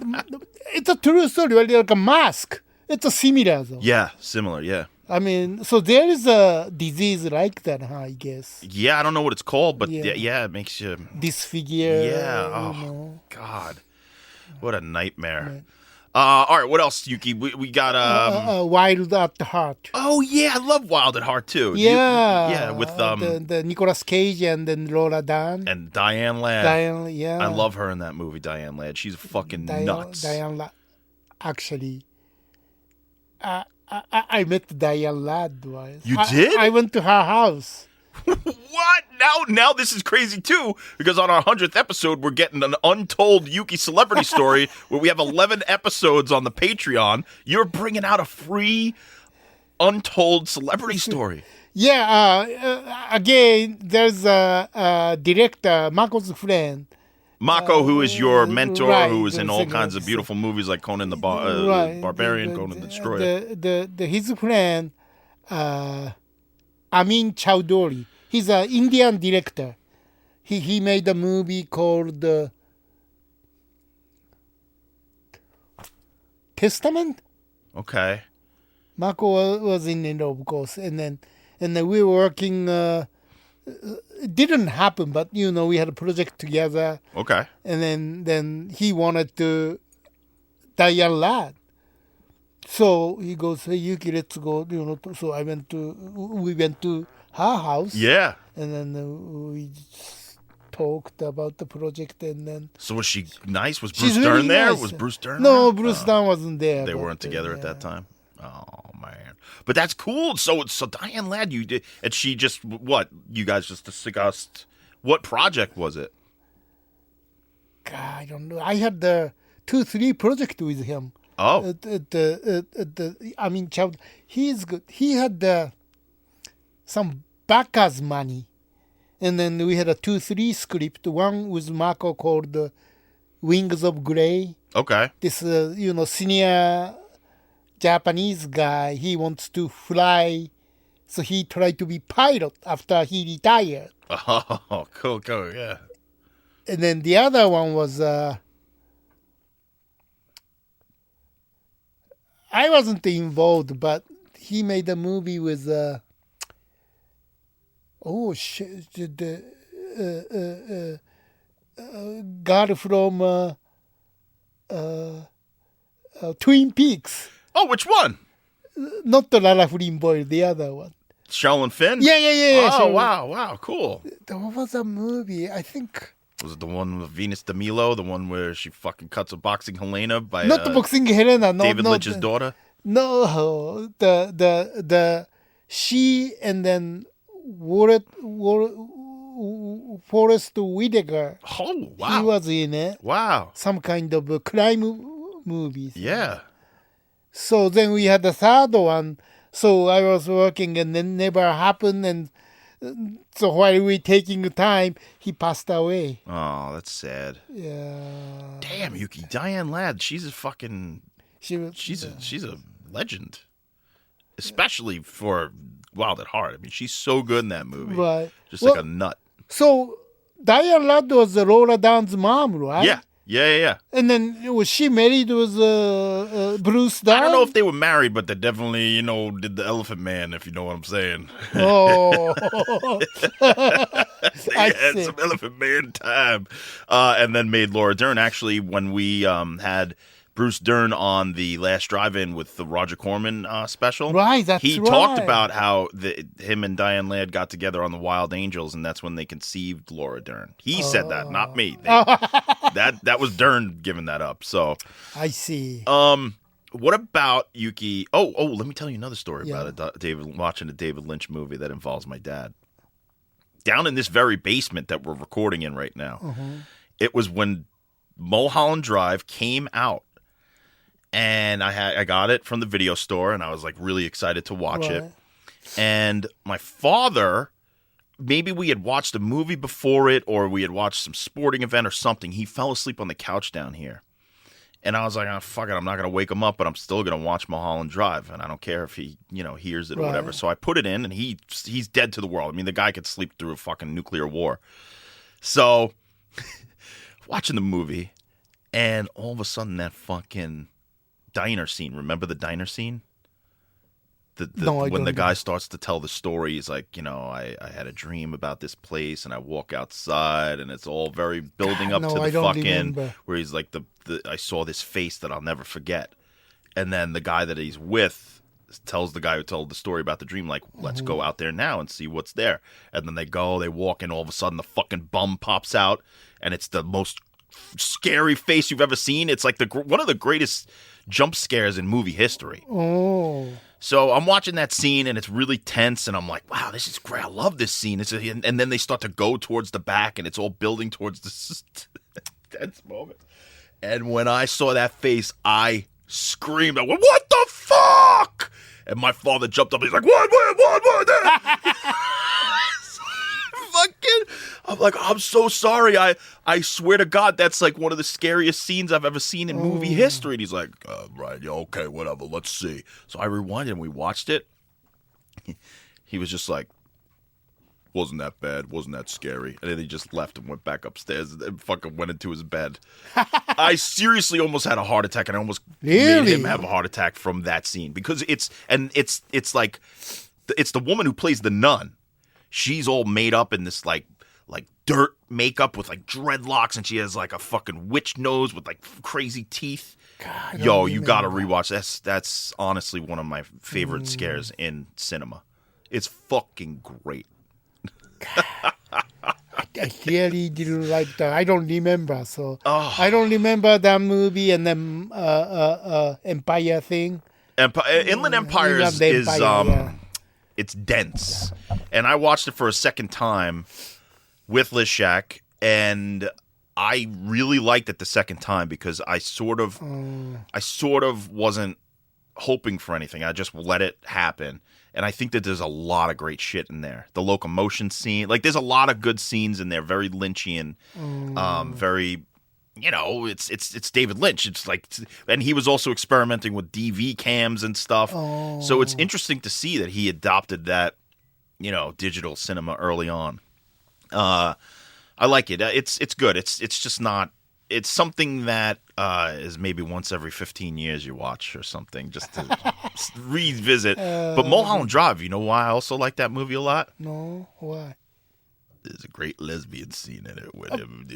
Speaker 2: It's a true story, like a mask. It's a similar, though.
Speaker 3: Yeah, similar, yeah.
Speaker 2: I mean, so there is a disease like that, huh, I guess.
Speaker 3: Yeah, I don't know what it's called, but yeah, it makes you...
Speaker 2: Disfigure.
Speaker 3: Yeah,
Speaker 2: know.
Speaker 3: God. What a nightmare. Right. All right, what else, Yuki? We got...
Speaker 2: Wild at Heart.
Speaker 3: Oh, yeah, I love Wild at Heart, too.
Speaker 2: Yeah.
Speaker 3: With...
Speaker 2: the Nicolas Cage and then Laura Dern.
Speaker 3: And Diane Ladd.
Speaker 2: Yeah.
Speaker 3: I love her in that movie, Diane Ladd. She's fucking nuts.
Speaker 2: Diane Ladd. Actually... I met Diane Ladd once.
Speaker 3: You did?
Speaker 2: I went to her house.
Speaker 3: What? Now this is crazy too, because on our 100th episode, we're getting an untold Yuki celebrity story where we have 11 episodes on the Patreon. You're bringing out a free untold celebrity story.
Speaker 2: Yeah. Again, there's a director, Mako's friend.
Speaker 3: Mako, who is your mentor, who was in all kinds of beautiful movies like Conan the Barbarian, Conan the Destroyer.
Speaker 2: His friend, Amin Chowdhury. He's an Indian director. He made a movie called Testament.
Speaker 3: Okay.
Speaker 2: Mako was in it, of course, and then we were working. It didn't happen, but you know, we had a project together.
Speaker 3: Okay.
Speaker 2: And then he wanted to Diane Ladd. So he goes, "Hey Yuki, let's go." You know, so we went to her house.
Speaker 3: Yeah.
Speaker 2: And then we just talked about the project, and then.
Speaker 3: So was she nice? Was Bruce Dern really there? Nice. Was Bruce Dern?
Speaker 2: No, Bruce Dern wasn't there.
Speaker 3: They weren't together at that time. Oh man, but that's cool. So Diane Ladd, you did, and she just what? You guys just discussed what project was it?
Speaker 2: God, I don't know. I had the 2-3 project with him.
Speaker 3: Oh,
Speaker 2: I mean, he's good. He had some backers money, and then we had a 2-3 script. One with Mako called Wings of Grey.
Speaker 3: Okay.
Speaker 2: This senior Japanese guy, he wants to fly, so he tried to be pilot after he retired.
Speaker 3: Oh, cool, yeah.
Speaker 2: And then the other one was I wasn't involved, but he made a movie with girl from Twin Peaks.
Speaker 3: Oh, which one?
Speaker 2: Not the Lala Flynn Boyle, the other one.
Speaker 3: Sheldon Finn?
Speaker 2: Yeah.
Speaker 3: Oh, wow, cool.
Speaker 2: What was a movie? I think
Speaker 3: Was it the one with Venus de Milo? The one where she fucking cuts a boxing Helena by
Speaker 2: Not the boxing Helena. No,
Speaker 3: David
Speaker 2: no,
Speaker 3: Lynch's daughter?
Speaker 2: No, the she and then Forrest Whitaker.
Speaker 3: Oh, wow.
Speaker 2: He was in it.
Speaker 3: Wow.
Speaker 2: Some kind of a crime movies.
Speaker 3: Yeah.
Speaker 2: So then we had the third one. So I was working and then never happened. And so while we taking time, he passed away.
Speaker 3: Oh, that's sad.
Speaker 2: Yeah.
Speaker 3: Damn, Yuki. Diane Ladd, she's a
Speaker 2: She's
Speaker 3: a legend. Especially for Wild at Heart. I mean, she's so good in that movie.
Speaker 2: Right.
Speaker 3: Just like a nut.
Speaker 2: So Diane Ladd was Laura Dern's mom, right?
Speaker 3: Yeah.
Speaker 2: And then was she married with Bruce Dern?
Speaker 3: I don't know if they were married, but they definitely, did the Elephant Man, if you know what I'm saying.
Speaker 2: Oh.
Speaker 3: They had some Elephant Man time. And then made Laura Dern. Actually, when we had Bruce Dern on the last drive-in with the Roger Corman special.
Speaker 2: Right, that's
Speaker 3: he
Speaker 2: right.
Speaker 3: talked about how him and Diane Ladd got together on the Wild Angels, and that's when they conceived Laura Dern. He said that, not me. That was Dern giving that up. So
Speaker 2: I see.
Speaker 3: What about Yuki? Oh, let me tell you another story about watching a David Lynch movie that involves my dad. Down in this very basement that we're recording in right now, it was when Mulholland Drive came out. And I got it from the video store, and I was like really excited to watch it. And my father, maybe we had watched a movie before it, or we had watched some sporting event or something. He fell asleep on the couch down here. And I was like, oh, fuck it, I'm not going to wake him up, but I'm still going to watch Mulholland Drive. And I don't care if he, hears it or whatever. So I put it in, and he's dead to the world. I mean, the guy could sleep through a fucking nuclear war. So watching the movie, and all of a sudden that fucking diner scene. Remember the diner scene? When the guy starts to tell the story, he's like, I had a dream about this place, and I walk outside, and it's all very building up to the fucking where he's like, I saw this face that I'll never forget. And then the guy that he's with tells the guy who told the story about the dream, like, let's go out there now and see what's there. And then they walk, and all of a sudden the fucking bum pops out, and it's the most scary face you've ever seen. It's like one of the greatest jump scares in movie history.
Speaker 2: Oh.
Speaker 3: So I'm watching that scene, and it's really tense, and I'm like, wow, this is great. I love this scene. And then they start to go towards the back, and it's all building towards this tense moment. And when I saw that face, I screamed. I went, what the fuck? And my father jumped up. He's like, what? I'm like, I'm so sorry. I swear to God, that's like one of the scariest scenes I've ever seen in movie history. And he's like, right, yeah, okay, whatever, let's see. So I rewinded and we watched it. He was just like, wasn't that bad, wasn't that scary. And then he just left and went back upstairs and fucking went into his bed. I seriously almost had a heart attack, and I almost made him have a heart attack from that scene. Because it's like, it's the woman who plays the nun. She's all made up in this like dirt makeup with like dreadlocks, and she has like a fucking witch nose with like crazy teeth. God, you gotta rewatch. That's honestly one of my favorite scares in cinema. It's fucking great.
Speaker 2: I really didn't like that. I don't remember. So I don't remember that movie and then Empire thing.
Speaker 3: Inland Empire is it's dense, and I watched it for a second time with Lishak, and I really liked it the second time because I sort of wasn't hoping for anything. I just let it happen. And I think that there's a lot of great shit in there. The locomotion scene, like there's a lot of good scenes in there, very Lynchian, very, it's David Lynch. It's like, and he was also experimenting with DV cams and stuff. So it's interesting to see that he adopted that, digital cinema early on. I like it. It's good. It's just not. It's something that is maybe once every 15 years you watch or something, just to revisit. But Mulholland Drive, you know why I also like that movie a lot?
Speaker 2: No, why?
Speaker 3: There's a great lesbian scene in it with him.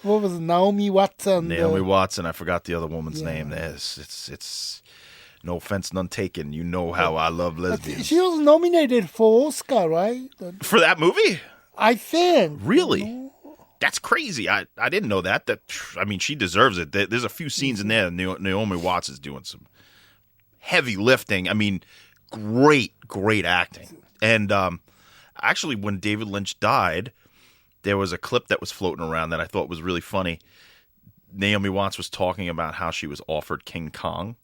Speaker 2: What was it, Naomi Watson?
Speaker 3: Naomi Watson. I forgot the other woman's name. It's no offense, none taken. You know how I love lesbians.
Speaker 2: She was nominated for Oscar, right?
Speaker 3: For that movie?
Speaker 2: I think.
Speaker 3: Really? That's crazy. I didn't know that. I mean, she deserves it. There's a few scenes in there. Naomi Watts is doing some heavy lifting. I mean, great acting. And actually, when David Lynch died, there was a clip that was floating around that I thought was really funny. Naomi Watts was talking about how she was offered King Kong.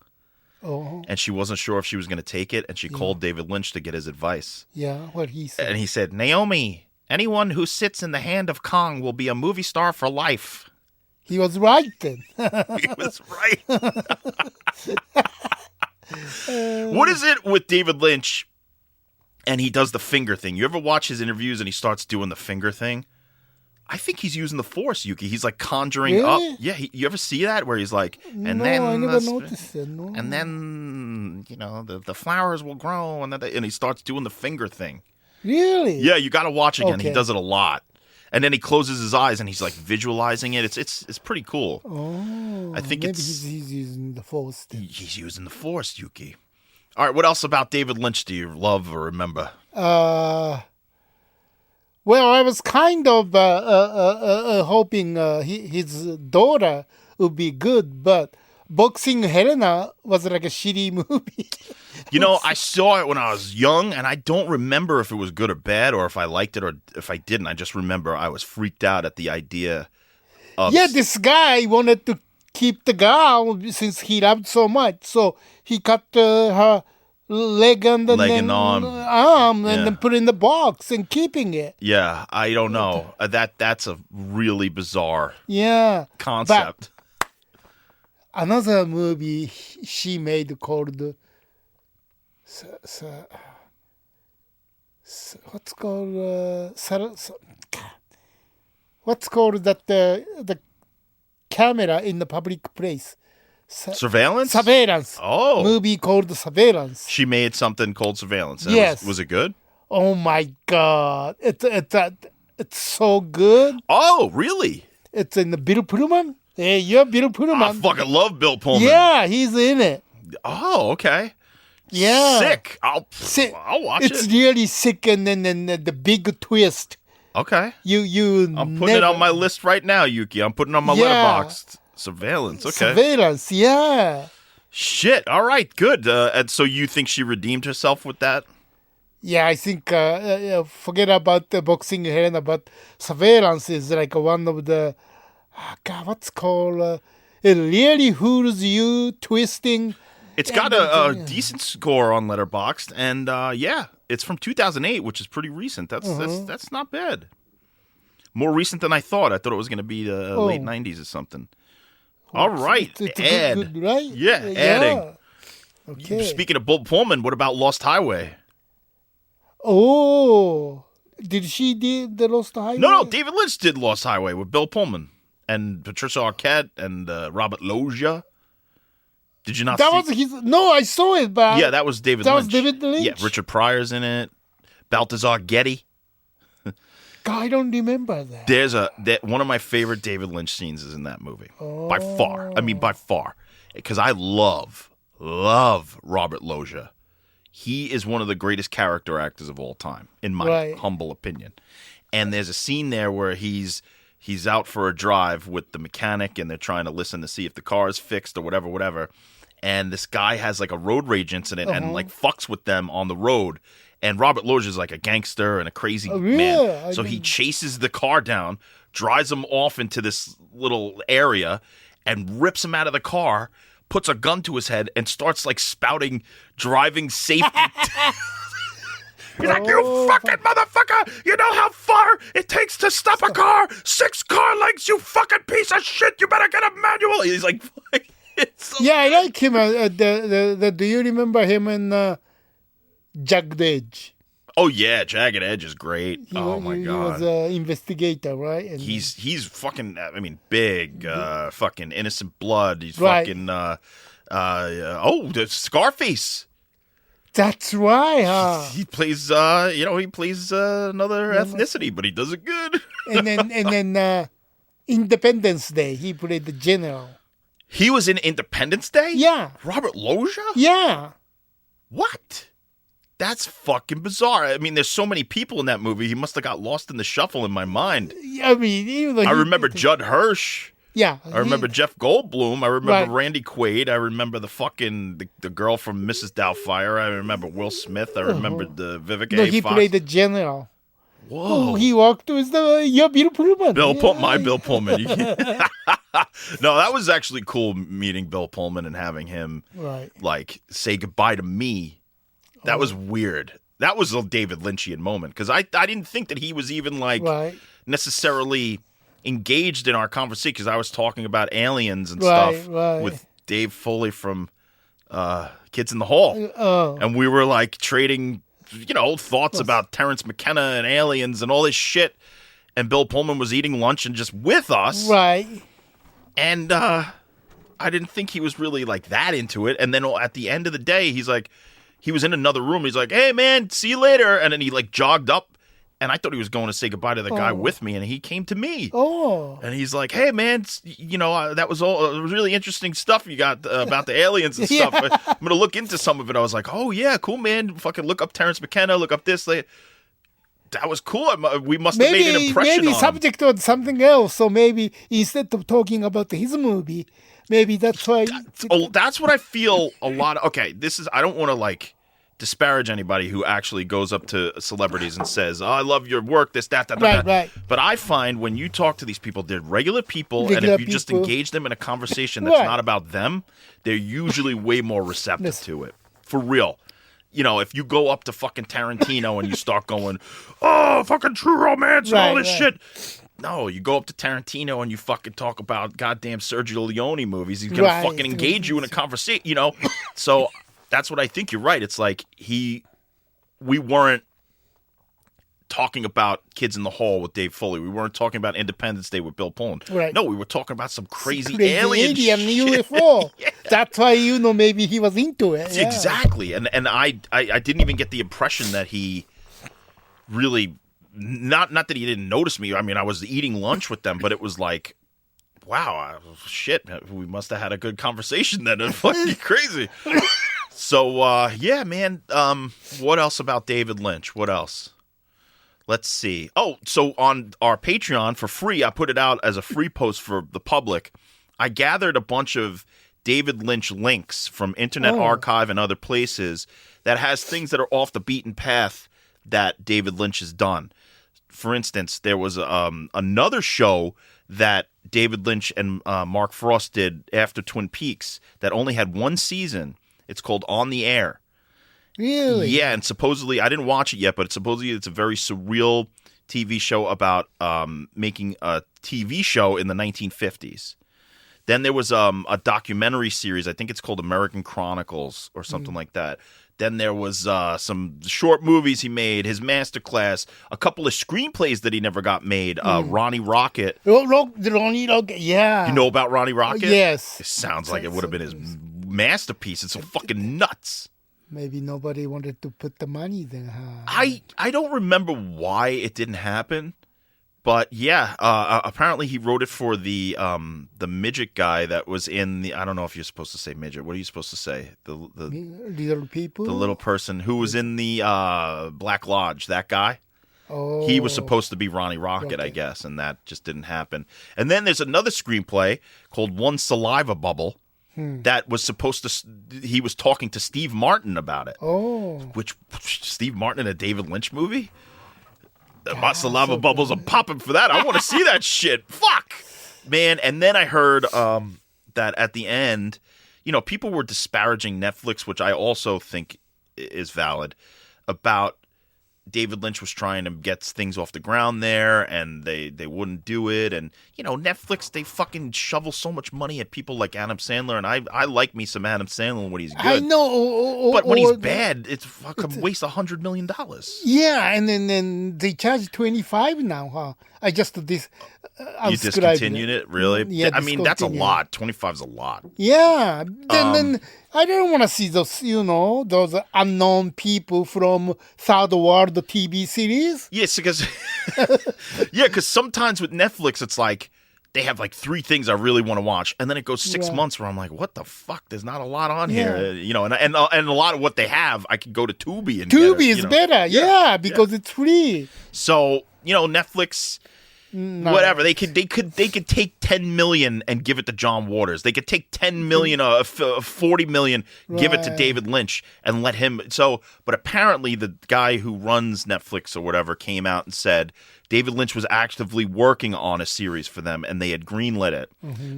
Speaker 2: Oh.
Speaker 3: And she wasn't sure if she was going to take it. And she called David Lynch to get his advice.
Speaker 2: Yeah, what he said.
Speaker 3: And he said, Naomi, anyone who sits in the hand of Kong will be a movie star for life.
Speaker 2: He was right then.
Speaker 3: He was right. What is it with David Lynch and he does the finger thing? You ever watch his interviews and he starts doing the finger thing? I think he's using the Force, Yuki. He's like conjuring up. Yeah, you ever see that where he's like, and
Speaker 2: no,
Speaker 3: then
Speaker 2: I never noticed it. No.
Speaker 3: And then the flowers will grow, and he starts doing the finger thing.
Speaker 2: Really?
Speaker 3: Yeah, you got to watch again.
Speaker 2: Okay.
Speaker 3: He does it a lot, and then he closes his eyes and he's like visualizing it. It's pretty cool.
Speaker 2: Oh,
Speaker 3: I think
Speaker 2: maybe
Speaker 3: it's
Speaker 2: he's using the Force. Then.
Speaker 3: he's using the Force, Yuki. All right, what else about David Lynch do you love or remember?
Speaker 2: Well, I was kind of hoping his daughter would be good, but Boxing Helena was like a shitty movie.
Speaker 3: I saw it when I was young, and I don't remember if it was good or bad, or if I liked it or if I didn't. I just remember I was freaked out at the idea of...
Speaker 2: Yeah, this guy wanted to keep the girl since he loved so much, so he cut her leg and then
Speaker 3: arm,
Speaker 2: and then put in the box and keeping it.
Speaker 3: Yeah, I don't know. That's a really bizarre concept.
Speaker 2: But another movie she made called what's called that the camera in the public place.
Speaker 3: Surveillance?
Speaker 2: Surveillance.
Speaker 3: Oh.
Speaker 2: Movie called Surveillance.
Speaker 3: She made something called Surveillance.
Speaker 2: Yes.
Speaker 3: Was it good?
Speaker 2: Oh my God. It's so good.
Speaker 3: Oh, really?
Speaker 2: It's in the Bill Pullman. Hey, you're Bill Pullman.
Speaker 3: I fucking love Bill Pullman.
Speaker 2: Yeah, he's in it.
Speaker 3: Oh, okay.
Speaker 2: Yeah.
Speaker 3: Sick. I'll watch it.
Speaker 2: It's really sick, and then the big twist.
Speaker 3: Okay.
Speaker 2: I'm
Speaker 3: putting it on my list right now, Yuki. I'm putting it on my letterbox. Surveillance. Okay.
Speaker 2: Surveillance. Yeah.
Speaker 3: Shit. All right. Good. And so you think she redeemed herself with that?
Speaker 2: Yeah, I think forget about the Boxing Helena, but Surveillance is like one of the what's called it really fools you, twisting.
Speaker 3: It's got a decent score on Letterboxd, and it's from 2008, which is pretty recent. That's not bad. More recent than I thought. I thought it was going to be the late 90s or something. All right,
Speaker 2: it's
Speaker 3: Ed.
Speaker 2: good, right?
Speaker 3: Yeah, adding.
Speaker 2: Okay.
Speaker 3: Speaking of Bill Pullman, what about Lost Highway?
Speaker 2: Oh, did she do the Lost Highway?
Speaker 3: No, David Lynch did Lost Highway with Bill Pullman and Patricia Arquette and Robert Loggia. Did you not see?
Speaker 2: That was his... No, I saw it, but...
Speaker 3: Yeah, that was David
Speaker 2: Lynch.
Speaker 3: Lynch.
Speaker 2: That was David Lynch?
Speaker 3: Yeah, Richard Pryor's in it. Balthazar Getty.
Speaker 2: God, I don't remember that.
Speaker 3: There's one of my favorite David Lynch scenes is in that movie. By far. I mean, by far. Because I love Robert Loggia. He is one of the greatest character actors of all time, in my humble opinion. And there's a scene there where he's out for a drive with the mechanic, and they're trying to listen to see if the car is fixed or whatever. And this guy has like a road rage incident and like fucks with them on the road. And Robert Loggia is like a gangster and a crazy man. So he chases the car down, drives him off into this little area, and rips him out of the car, puts a gun to his head, and starts like spouting driving safety. He's like, you fucking motherfucker! You know how far it takes to stop a car? 6 car lengths, you fucking piece of shit! You better get a manual! He's like,
Speaker 2: I like him. Do you remember him in Jagged Edge?
Speaker 3: Oh yeah, Jagged Edge is great.
Speaker 2: He
Speaker 3: God,
Speaker 2: was an investigator, right? And
Speaker 3: he's fucking. I mean, big. Fucking Innocent Blood. He's fucking. The Scarface.
Speaker 2: That's right, huh?
Speaker 3: He plays, another ethnicity, but he does it good.
Speaker 2: and then Independence Day, he played the general.
Speaker 3: He was in Independence Day?
Speaker 2: Yeah.
Speaker 3: Robert Loggia?
Speaker 2: Yeah.
Speaker 3: What? That's fucking bizarre. I mean, there's so many people in that movie. He must have got lost in the shuffle in my mind.
Speaker 2: I mean, even though
Speaker 3: I remember Judd Hirsch.
Speaker 2: Yeah.
Speaker 3: I remember Jeff Goldblum. I remember Randy Quaid. I remember the girl from Mrs. Doubtfire. I remember Will Smith. I remember the Vivica A.
Speaker 2: He
Speaker 3: Fox.
Speaker 2: played the general.
Speaker 3: Whoa.
Speaker 2: Oh, he worked with Bill Pullman.
Speaker 3: Bill Pullman. No, that was actually cool meeting Bill Pullman and having him like say goodbye to me. That was weird. That was a David Lynchian moment because I didn't think that he was even like necessarily engaged in our conversation because I was talking about aliens and stuff with Dave Foley from Kids in the Hall. And we were like trading, thoughts about Terrence McKenna and aliens and all this shit. And Bill Pullman was eating lunch and just with us.
Speaker 2: Right.
Speaker 3: And I didn't think he was really like that into it. And then at the end of the day, he was in another room. He's like, hey, man, see you later. And then he like jogged up. And I thought he was going to say goodbye to the guy with me, and he came to me.
Speaker 2: Oh.
Speaker 3: And he's like, hey, man, that was all really interesting stuff you got about the aliens and stuff. I'm going to look into some of it. I was like, oh, yeah, cool, man. Fucking look up Terrence McKenna, look up this. That was cool. We must have made an impression on him.
Speaker 2: Subject was something else. So maybe instead of talking about his movie, maybe that's why.
Speaker 3: That's what I feel a lot of. Okay, I don't want to like disparage anybody who actually goes up to celebrities and says, oh, I love your work, this, that.
Speaker 2: Right.
Speaker 3: But I find when you talk to these people, they're regular people, and if you just engage them in a conversation that's not about them, they're usually way more receptive to it. For real. If you go up to fucking Tarantino and you start going, oh, fucking True Romance and all this shit. No, you go up to Tarantino and you fucking talk about goddamn Sergio Leone movies. He's going to fucking engage you in a conversation, So that's what I think. You're right. It's like we weren't talking about Kids in the Hall with Dave Foley. We weren't talking about Independence Day with Bill Pullman.
Speaker 2: Right.
Speaker 3: No, we were talking about some crazy alien shit.
Speaker 2: UFO. That's why maybe he was into it. Yeah.
Speaker 3: Exactly. And I didn't even get the impression that he really not that he didn't notice me. I mean, I was eating lunch with them, but it was like, wow, shit, we must have had a good conversation then. It's fucking crazy. So, yeah, man, what else about David Lynch? What else? Let's see. Oh, so on our Patreon for free, I put it out as a free post for the public. I gathered a bunch of David Lynch links from Internet Archive and other places that has things that are off the beaten path that David Lynch has done. For instance, there was another show that David Lynch and Mark Frost did after Twin Peaks that only had one season. It's called On the Air.
Speaker 2: Really?
Speaker 3: Yeah, and supposedly, I didn't watch it yet, but supposedly it's a very surreal TV show about making a TV show in the 1950s. Then there was a documentary series, I think it's called American Chronicles or something like that. Then there was some short movies he made, his masterclass, a couple of screenplays that he never got made, Ronnie Rocket.
Speaker 2: Ronnie Rocket, yeah.
Speaker 3: You know about Ronnie Rocket?
Speaker 2: Yes.
Speaker 3: It sounds like it would have been his masterpiece. It's so fucking nuts.
Speaker 2: Maybe nobody wanted to put the money there.
Speaker 3: I don't remember why it didn't happen, but yeah, apparently he wrote it for the midget guy that was in the. I don't know if you're supposed to say midget. What are you supposed to say? The
Speaker 2: little people.
Speaker 3: The little person who was in the Black Lodge. That guy.
Speaker 2: Oh,
Speaker 3: he was supposed to be Ronnie Rocket, I guess, and that just didn't happen. And then there's another screenplay called One Saliva Bubble. That was supposed to. He was talking to Steve Martin about it.
Speaker 2: Oh,
Speaker 3: which Steve Martin in a David Lynch movie? My saliva bubbles are popping for that. I want to see that shit. Fuck, man. And then I heard that at the end, people were disparaging Netflix, which I also think is valid, about David Lynch was trying to get things off the ground there, and they wouldn't do it. And, Netflix, they fucking shovel so much money at people like Adam Sandler, and I like me some Adam Sandler when he's good.
Speaker 2: I know.
Speaker 3: But when he's bad, it's fucking waste $100 million.
Speaker 2: Yeah, and then they charge 25 now, huh? I just
Speaker 3: You discontinued it? Really?
Speaker 2: Yeah,
Speaker 3: I mean, that's a lot. 25 is a lot.
Speaker 2: Yeah. Then I don't want to see those, those unknown people from third world TV series.
Speaker 3: Yes, because sometimes with Netflix, it's like they have like 3 things I really want to watch, and then it goes 6 months where I'm like, what the fuck? There's not a lot on here, and a lot of what they have, I could go to Tubi and
Speaker 2: Tubi
Speaker 3: get
Speaker 2: is better, because it's free.
Speaker 3: So Netflix. Whatever, they could take 10 million and give it to John Waters. They could take 10 million, 40 million, give it to David Lynch and let him. So, but apparently the guy who runs Netflix or whatever came out and said David Lynch was actively working on a series for them and they had greenlit it.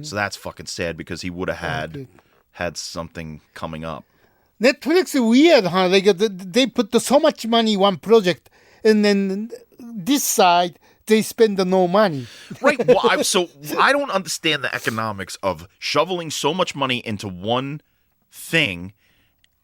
Speaker 3: So that's fucking sad because he would have had something coming up.
Speaker 2: Netflix is weird, huh? They put so much money in one project, and then this side they spend no money.
Speaker 3: Right. Well, so I don't understand the economics of shoveling so much money into one thing.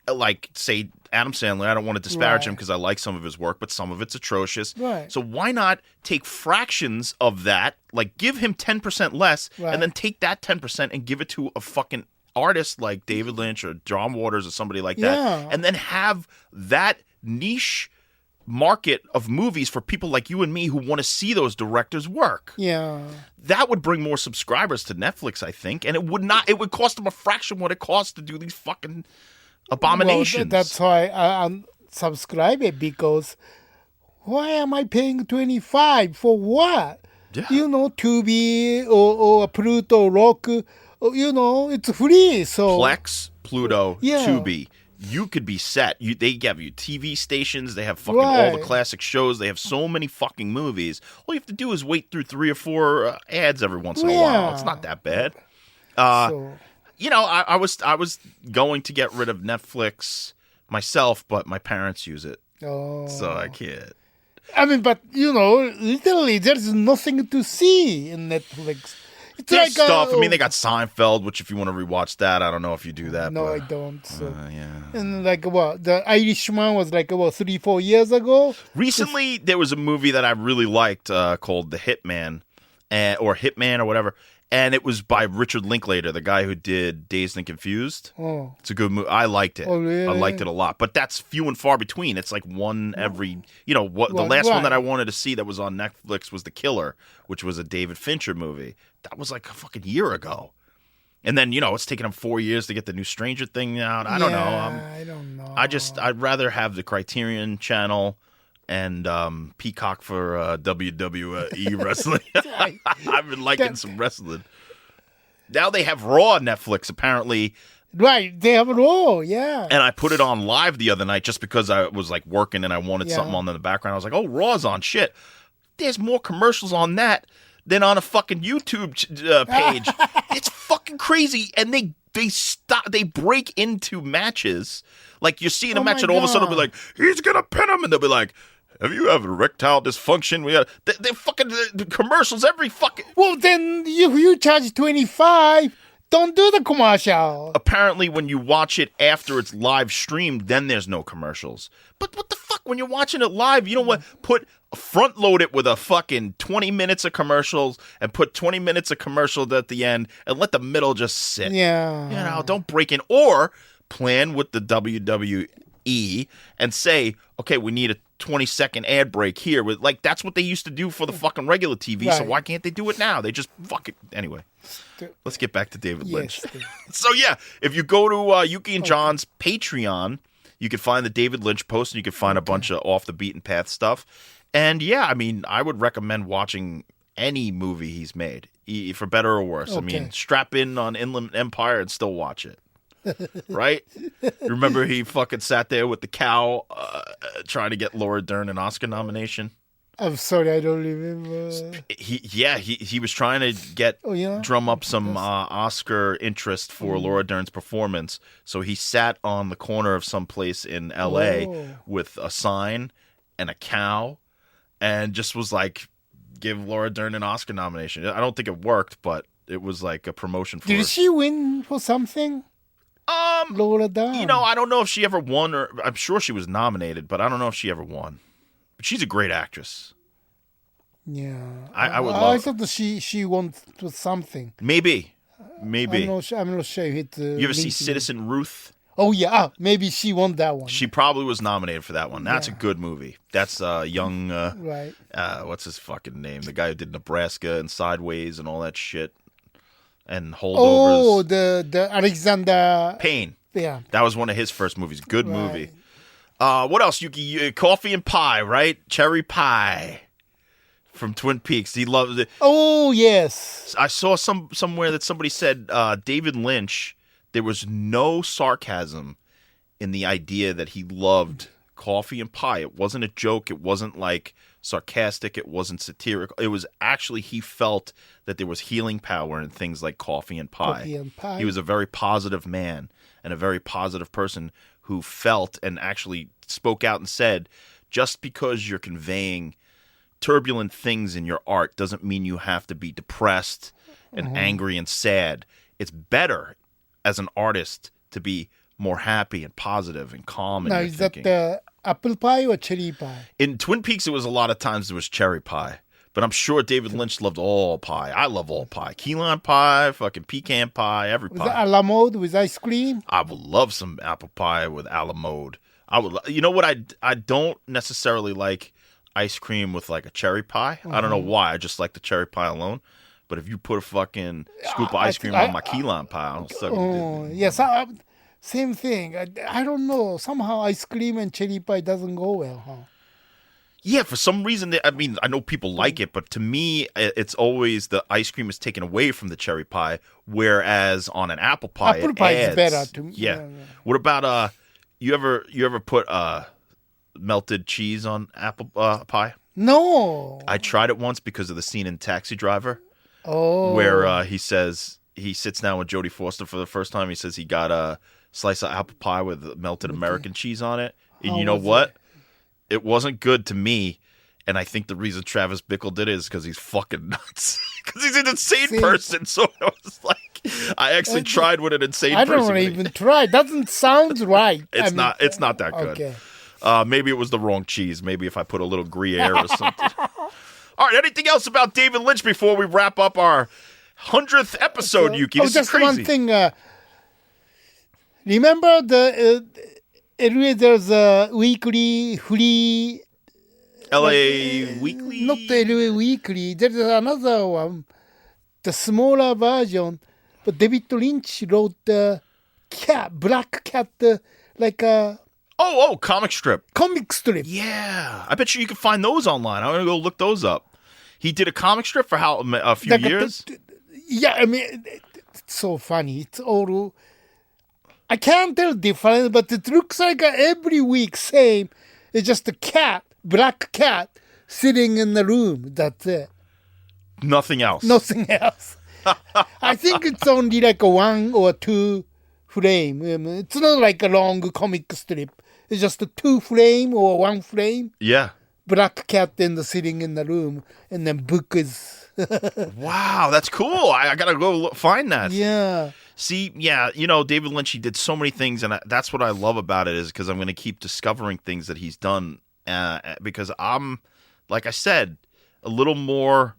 Speaker 3: Like, say, Adam Sandler. I don't want to disparage him because I like some of his work, but some of it's atrocious.
Speaker 2: Right.
Speaker 3: So why not take fractions of that, like give him 10% less, and then take that 10% and give it to a fucking artist like David Lynch or John Waters or somebody like that, and then have that niche market of movies for people like you and me who want to see those directors work.
Speaker 2: Yeah.
Speaker 3: That would bring more subscribers to Netflix, I think, and it would cost them a fraction what it costs to do these fucking abominations.
Speaker 2: Well, that's why I subscribe it, because why am I paying $25 for what?
Speaker 3: Yeah.
Speaker 2: Tubi or Pluto Rock, it's free. So
Speaker 3: Plex, Pluto, Tubi. You could be set. They give you TV stations. They have fucking all the classic shows. They have so many fucking movies. All you have to do is wait through 3 or 4 ads every once in a while. It's not that bad. I was going to get rid of Netflix myself, but my parents use it, so I can't.
Speaker 2: I mean, but literally, there's nothing to see in Netflix. It's
Speaker 3: There's stuff. I mean, they got Seinfeld, which if you want to rewatch that, I don't know if you do that.
Speaker 2: No,
Speaker 3: but,
Speaker 2: I don't. So.
Speaker 3: And
Speaker 2: the Irishman was 3-4 years ago.
Speaker 3: Recently, there was a movie that I really liked called The Hitman, or Hitman or whatever, and it was by Richard Linklater, the guy who did Dazed and Confused.
Speaker 2: Oh.
Speaker 3: It's a good movie. I liked it.
Speaker 2: Oh, really?
Speaker 3: I liked it a lot. But that's few and far between. It's like one every, the last one that I wanted to see that was on Netflix was The Killer, which was a David Fincher movie. That was like a fucking year ago. And then, it's taken them 4 years to get the new Stranger Thing out. I don't know.
Speaker 2: I don't know.
Speaker 3: I'd rather have the Criterion Channel and Peacock for WWE wrestling. I've been liking some wrestling. Now they have Raw on Netflix, apparently.
Speaker 2: Right, they have Raw, yeah.
Speaker 3: And I put it on live the other night just because I was like working and I wanted something on in the background. I was like, oh, Raw's on. Shit. There's more commercials on that than on a fucking YouTube page. It's fucking crazy. And they break into matches. Like you're seeing a match and all of a sudden they'll be like, he's going to pin him. And they'll be like, have you ever erectile dysfunction? They're fucking the commercials every fucking...
Speaker 2: Well, then if you charge $25, don't do the commercial.
Speaker 3: Apparently, when you watch it after it's live streamed, then there's no commercials. But what the fuck? When you're watching it live, you don't want front load it with a fucking 20 minutes of commercials and put 20 minutes of commercials at the end and let the middle just sit.
Speaker 2: Yeah.
Speaker 3: Don't break in. Or plan with the WWE and say, okay, we need a 20-second ad break here. That's what they used to do for the fucking regular TV, so why can't they do it now? They just fucking... Anyway, let's get back to David Lynch. So yeah, if you go to Yuki and John's Patreon, you can find the David Lynch post and you can find a bunch of off the beaten path stuff. And yeah, I mean, I would recommend watching any movie he's made, for better or worse. Okay. I mean, strap in on Inland Empire and still watch it. Right? Remember he fucking sat there with the cow trying to get Laura Dern an Oscar nomination?
Speaker 2: I'm sorry, I don't remember.
Speaker 3: He was trying to drum up some Oscar interest for Laura Dern's performance. So he sat on the corner of some place in L.A. with a sign and a cow and just was like, give Laura Dern an Oscar nomination. I don't think it worked, but it was like a promotion for her.
Speaker 2: Did she win for something? Laura Dern.
Speaker 3: I don't know if she ever won, or I'm sure she was nominated, but I don't know if she ever won. But she's a great actress.
Speaker 2: Yeah,
Speaker 3: I would love.
Speaker 2: I thought that she won for something.
Speaker 3: Maybe.
Speaker 2: I'm not sure.
Speaker 3: You ever see Citizen Ruth?
Speaker 2: Oh yeah, maybe she won that one.
Speaker 3: She probably was nominated for that one. That's a good movie. That's young.
Speaker 2: Right.
Speaker 3: What's his fucking name? The guy who did Nebraska and Sideways and all that shit. And Holdovers.
Speaker 2: Oh, the Alexander
Speaker 3: Payne.
Speaker 2: Yeah.
Speaker 3: That was one of his first movies. Good movie. What else, Yuki? Coffee and Pie, right? Cherry Pie from Twin Peaks. He loved it.
Speaker 2: Oh, yes.
Speaker 3: I saw somewhere that somebody said David Lynch, there was no sarcasm in the idea that he loved Coffee and Pie. It wasn't a joke. It wasn't like sarcastic. It wasn't satirical. It was actually, he felt that there was healing power in things like Coffee and Pie.
Speaker 2: Coffee and Pie.
Speaker 3: He was a very positive man and a very positive person who felt and actually spoke out and said, just because you're conveying turbulent things in your art doesn't mean you have to be depressed and angry and sad. It's better as an artist to be more happy and positive and calm.
Speaker 2: Now, is that the apple pie or cherry pie?
Speaker 3: In Twin Peaks, it was a lot of times it was cherry pie. But I'm sure David Lynch loved all pie. I love all pie. Key lime pie, fucking pecan pie, every pie.
Speaker 2: Was it a la mode with ice cream?
Speaker 3: I would love some apple pie with a la mode. I would. You know what? I don't necessarily like ice cream with like a cherry pie. I don't know why. I just like the cherry pie alone. But if you put a fucking scoop of ice cream on my key lime pie, I'll suck it.
Speaker 2: Yes. Same thing. I don't know. Somehow ice cream and cherry pie doesn't go well, huh?
Speaker 3: Yeah, for some reason, I mean, I know people like it, but to me, it's always the ice cream is taken away from the cherry pie, whereas on an apple pie,
Speaker 2: apple pie
Speaker 3: adds.
Speaker 2: is better to me.
Speaker 3: Yeah. What about you ever put melted cheese on apple pie?
Speaker 2: No.
Speaker 3: I tried it once because of the scene in Taxi Driver,
Speaker 2: where
Speaker 3: he says he sits down with Jodie Foster for the first time. He says he got a slice of apple pie with melted American cheese on it, and you know what? It wasn't good to me, and I think the reason Travis Bickle did it is because he's fucking nuts. Because he's an insane person. So I was like, I actually tried with an insane person.
Speaker 2: I don't even try. It doesn't sound right.
Speaker 3: It's not that good.
Speaker 2: Okay.
Speaker 3: Maybe it was the wrong cheese. Maybe if I put a little Gruyere or something. All right, anything else about David Lynch before we wrap up our 100th episode, Yuki? This is crazy.
Speaker 2: One thing. Remember the... Anyway, there's a weekly free...
Speaker 3: LA Weekly?
Speaker 2: Not the LA Weekly. There's another one, the smaller version. But David Lynch wrote the Black Cat, like a...
Speaker 3: Oh, comic strip.
Speaker 2: Comic strip.
Speaker 3: Yeah. I bet you can find those online. I'm going to go look those up. He did a comic strip for a few years?
Speaker 2: Yeah, I mean, it's so funny. It's all... I can't tell difference, but it looks like every week same. It's just a cat, black cat, sitting in the room. That's it.
Speaker 3: Nothing else.
Speaker 2: Nothing else. I think it's only like a 1 or 2 frame. It's not like a long comic strip. It's just a 2 frame or 1 frame.
Speaker 3: Yeah.
Speaker 2: Black cat sitting in the room, and then book is...
Speaker 3: Wow, that's cool. I got to go find that.
Speaker 2: Yeah.
Speaker 3: See, yeah, David Lynch, he did so many things, and that's what I love about it is because I'm going to keep discovering things that he's done because I'm, like I said, a little more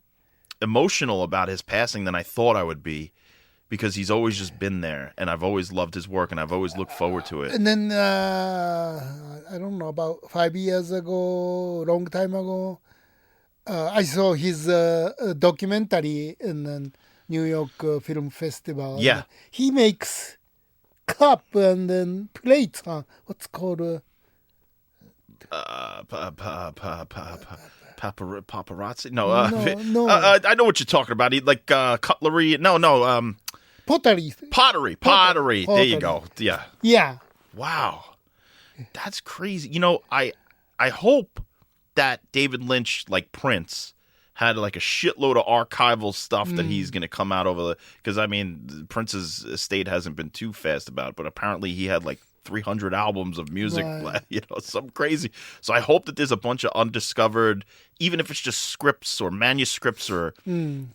Speaker 3: emotional about his passing than I thought I would be because he's always just been there, and I've always loved his work, and I've always looked forward to it.
Speaker 2: And then, I don't know, about 5 years ago, long time ago, I saw his documentary in the New York Film Festival.
Speaker 3: Yeah.
Speaker 2: He makes cup and then plates. What's called?
Speaker 3: Paparazzi? No.
Speaker 2: No.
Speaker 3: I know what you're talking about. He like cutlery. No.
Speaker 2: Pottery.
Speaker 3: Pottery. There you go. Yeah.
Speaker 2: Yeah.
Speaker 3: Wow. That's crazy. I hope that David Lynch, like Prince, had like a shitload of archival stuff that he's going to come out over because I mean Prince's estate hasn't been too fast about it, but apparently he had like 300 albums of music, some crazy. So I hope that there's a bunch of undiscovered, even if it's just scripts or manuscripts or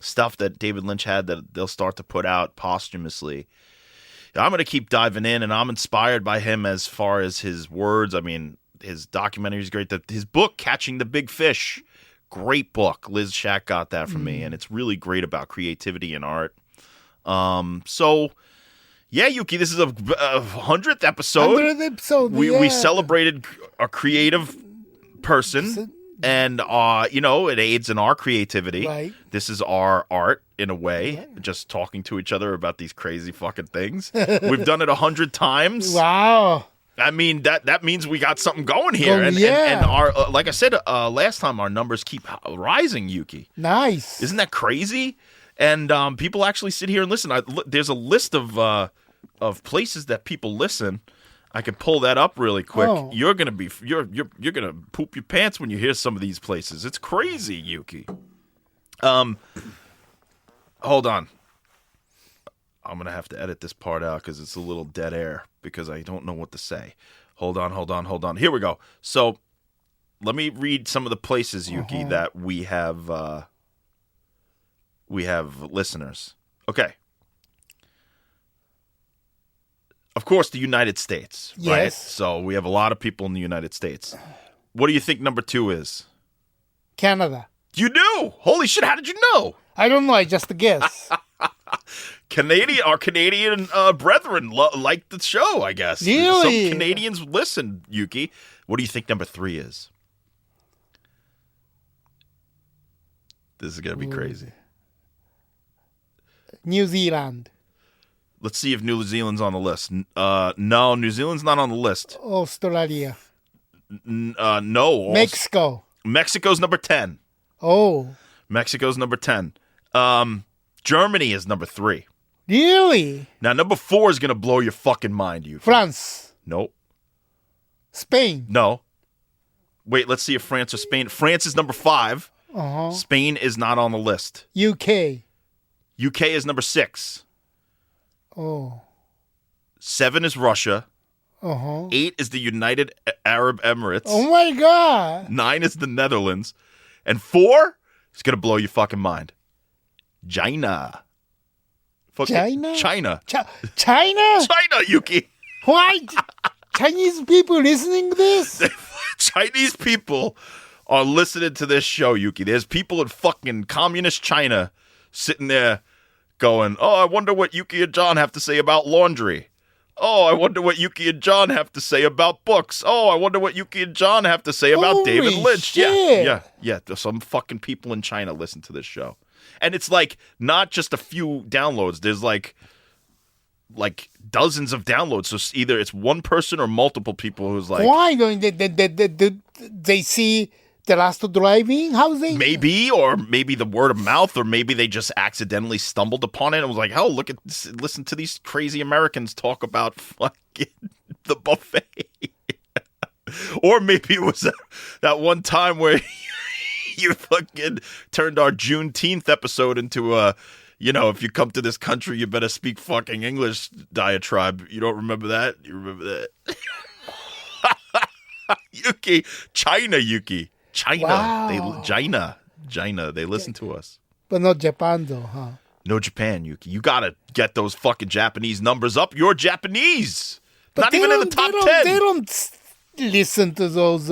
Speaker 3: stuff that David Lynch had that they'll start to put out posthumously. I'm going to keep diving in, and I'm inspired by him as far as his words. I mean, his documentary is great. His book, Catching the Big Fish, great book. Liz Shack got that from me, and it's really great about creativity and art. So, Yeah, Yuki, this is a 100th episode.
Speaker 2: 100th episode.
Speaker 3: We celebrated a creative person, and it aids in our creativity.
Speaker 2: Right.
Speaker 3: This is our art in a way, just talking to each other about these crazy fucking things. We've done it 100 times.
Speaker 2: Wow.
Speaker 3: I mean that means we got something going here, and our like I said last time, our numbers keep rising. Yuki,
Speaker 2: nice.
Speaker 3: Isn't that crazy? And people actually sit here and listen. There's a list of places that people listen. I could pull that up really quick.
Speaker 2: Oh.
Speaker 3: You're gonna poop your pants when you hear some of these places. It's crazy, Yuki. Hold on. I'm gonna have to edit this part out because it's a little dead air because I don't know what to say. Hold on. Here we go. So let me read some of the places, Yuki, that we have listeners. Okay. Of course, the United States, right?
Speaker 2: Yes.
Speaker 3: So we have a lot of people in the United States. What do you think number 2 is?
Speaker 2: Canada.
Speaker 3: You knew! Holy shit, how did you know?
Speaker 2: I don't know. I just guess.
Speaker 3: Our Canadian brethren like the show, I guess.
Speaker 2: Really?
Speaker 3: Some Canadians listen, Yuki. What do you think number 3 is? This is going to be crazy.
Speaker 2: New Zealand.
Speaker 3: Let's see if New Zealand's on the list. No, New Zealand's not on the list.
Speaker 2: Australia.
Speaker 3: No.
Speaker 2: Mexico.
Speaker 3: Mexico's number 10.
Speaker 2: Oh.
Speaker 3: Mexico's number 10. Germany is number 3.
Speaker 2: Really?
Speaker 3: Now, number 4 is going to blow your fucking mind, you.
Speaker 2: France.
Speaker 3: Nope.
Speaker 2: Spain.
Speaker 3: No. Wait, let's see if France or Spain. France is number 5. Spain is not on the list.
Speaker 2: UK.
Speaker 3: UK is number 6.
Speaker 2: Oh.
Speaker 3: 7 is Russia. 8 is the United Arab Emirates.
Speaker 2: Oh my God.
Speaker 3: 9 is the Netherlands. And 4 is going to blow your fucking mind. China.
Speaker 2: China?
Speaker 3: China.
Speaker 2: China?
Speaker 3: China, Yuki.
Speaker 2: Why? Chinese people listening to this?
Speaker 3: Chinese people are listening to this show, Yuki. There's people in fucking communist China sitting there going, oh, I wonder what Yuki and John have to say about laundry. Oh, I wonder what Yuki and John have to say about books. Oh, I wonder what Yuki and John have to say about David Lynch.
Speaker 2: Shit.
Speaker 3: Yeah. There's some fucking people in China listen to this show. And it's like not just a few downloads. There's like dozens of downloads. So either it's one person or multiple people who's like,
Speaker 2: why don't they see the last driving? How they?
Speaker 3: Maybe, or maybe the word of mouth, or maybe they just accidentally stumbled upon it and was like, "Oh, look at this, listen to these crazy Americans talk about fucking the buffet." Or maybe it was that one time where you fucking turned our Juneteenth episode into a, if you come to this country, you better speak fucking English diatribe. You don't remember that? You remember that? Yuki. China.
Speaker 2: Wow.
Speaker 3: China. They listen to us.
Speaker 2: But not Japan, though, huh?
Speaker 3: No Japan, Yuki. You gotta get those fucking Japanese numbers up. You're Japanese.
Speaker 2: But
Speaker 3: not even in the top 10.
Speaker 2: They don't listen to those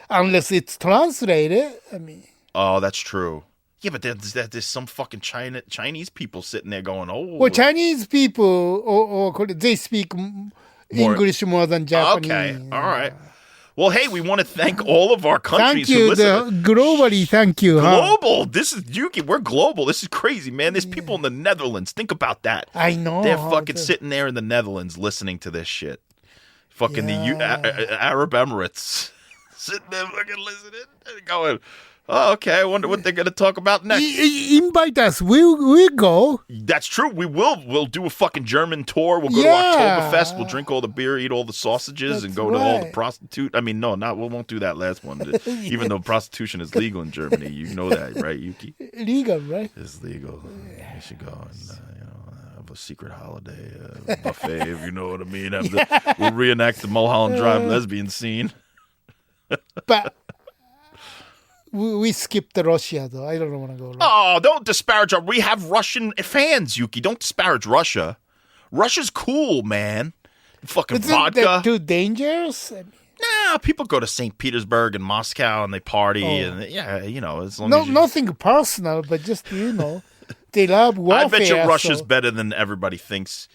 Speaker 2: unless it's translated. I mean.
Speaker 3: Oh, that's true. Yeah, but there's some fucking Chinese people sitting there going, oh.
Speaker 2: Well, Chinese people, or they speak English more than Japanese.
Speaker 3: Okay, all right. Well, hey, we want to thank all of our countries
Speaker 2: who
Speaker 3: listen.
Speaker 2: Globally, thank you.
Speaker 3: Global.
Speaker 2: Huh?
Speaker 3: This is Yuki. We're global. This is crazy, man. There's people in the Netherlands. Think about that.
Speaker 2: I know.
Speaker 3: They're fucking sitting there in the Netherlands listening to this shit. Fucking the Arab Emirates. Sitting there fucking listening and going, oh, okay, I wonder what they're going to talk about next.
Speaker 2: Invite us. We'll go.
Speaker 3: That's true. We will. We'll do a fucking German tour. We'll go to Oktoberfest. We'll drink all the beer, eat all the sausages, and go to all the prostitute. I mean, no, we won't do that last one. Even though prostitution is legal in Germany. You know that, right, Yuki?
Speaker 2: Legal, right?
Speaker 3: It's legal. You should go and, have a secret holiday buffet, if you know what I mean. We'll reenact the Mulholland Drive lesbian scene.
Speaker 2: But we skipped Russia, though. I don't want to go.
Speaker 3: Oh, don't disparage we have Russian fans, Yuki. Don't disparage Russia. Russia's cool, man. Fucking vodka.
Speaker 2: Isn't that too dangerous? I mean,
Speaker 3: nah, people go to St. Petersburg and Moscow and they party and as long as
Speaker 2: nothing personal, but just they love warfare.
Speaker 3: I bet you Russia's better than everybody thinks.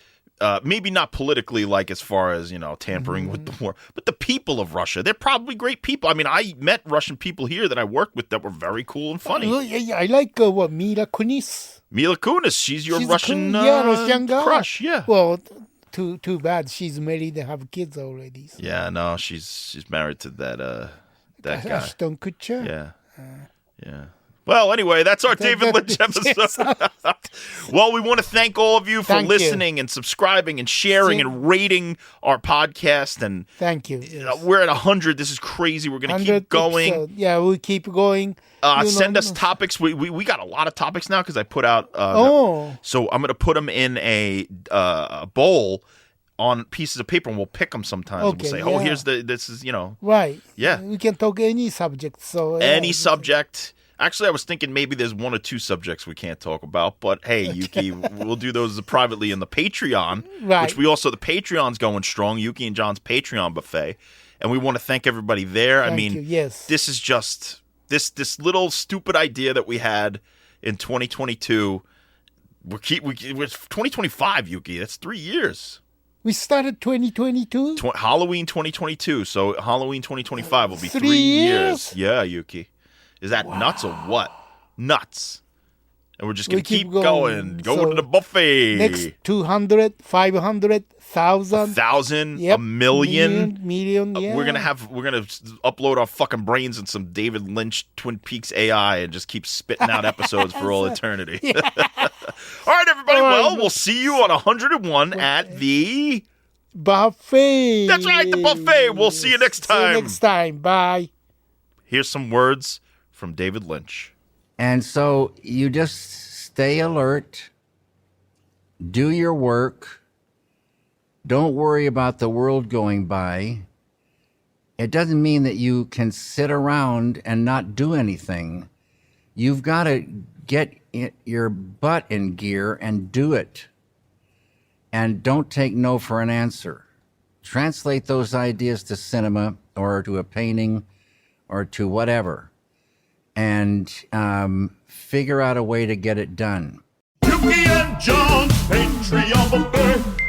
Speaker 3: maybe not politically, like as far as, tampering with the war, but the people of Russia, they're probably great people. I mean, I met Russian people here that I worked with that were very cool and funny.
Speaker 2: I like Mila Kunis.
Speaker 3: Mila Kunis, she's Russian,
Speaker 2: Russian girl.
Speaker 3: crush, yeah.
Speaker 2: Well, too bad she's married and have kids already. So.
Speaker 3: Yeah, no, she's married to that guy.
Speaker 2: Ashton Kutcher.
Speaker 3: Yeah, yeah. Well, anyway, that's our David Lynch episode. Well, we want to thank all of you for listening and subscribing and sharing and rating our podcast. And
Speaker 2: thank you. Yes.
Speaker 3: We're at 100. This is crazy. We're going to keep going.
Speaker 2: Episode. Yeah, we'll keep going.
Speaker 3: Send us topics. We got a lot of topics now because I put out. So I'm going to put them in a bowl on pieces of paper, and we'll pick them sometimes. Okay, and we'll say, this is,
Speaker 2: Right.
Speaker 3: Yeah.
Speaker 2: We can talk any subject. So
Speaker 3: any subject. Actually, I was thinking maybe there's one or two subjects we can't talk about, but hey, Yuki, we'll do those privately in the Patreon, which the Patreon's going strong, Yuki and John's Patreon buffet, and we want to thank everybody there.
Speaker 2: Thank you. Yes.
Speaker 3: This is just this little stupid idea that we had in 2022. We're 2025, Yuki. That's 3 years.
Speaker 2: We started 2022?
Speaker 3: Halloween 2022, so Halloween 2025 will be 3 years. Yeah, Yuki. Is that nuts or what? Nuts. And we're just going to keep going. Go to the buffet.
Speaker 2: Next 200, 500, 1,000.
Speaker 3: 1,000, a million.
Speaker 2: Million, yeah.
Speaker 3: We're going to upload our fucking brains in some David Lynch Twin Peaks AI and just keep spitting out episodes for all eternity. Yeah. All right, everybody. Well, we'll see you on 101 at the
Speaker 2: buffet.
Speaker 3: That's right, the buffet. We'll see you next time.
Speaker 2: See you next time. Bye.
Speaker 3: Here's some words from David Lynch.
Speaker 4: And so you just stay alert, do your work, don't worry about the world going by. It doesn't mean that you can sit around and not do anything. You've got to get your butt in gear and do it. And don't take no for an answer. Translate those ideas to cinema or to a painting or to whatever. And figure out a way to get it done.
Speaker 1: Yuki and John's Patreon buffet.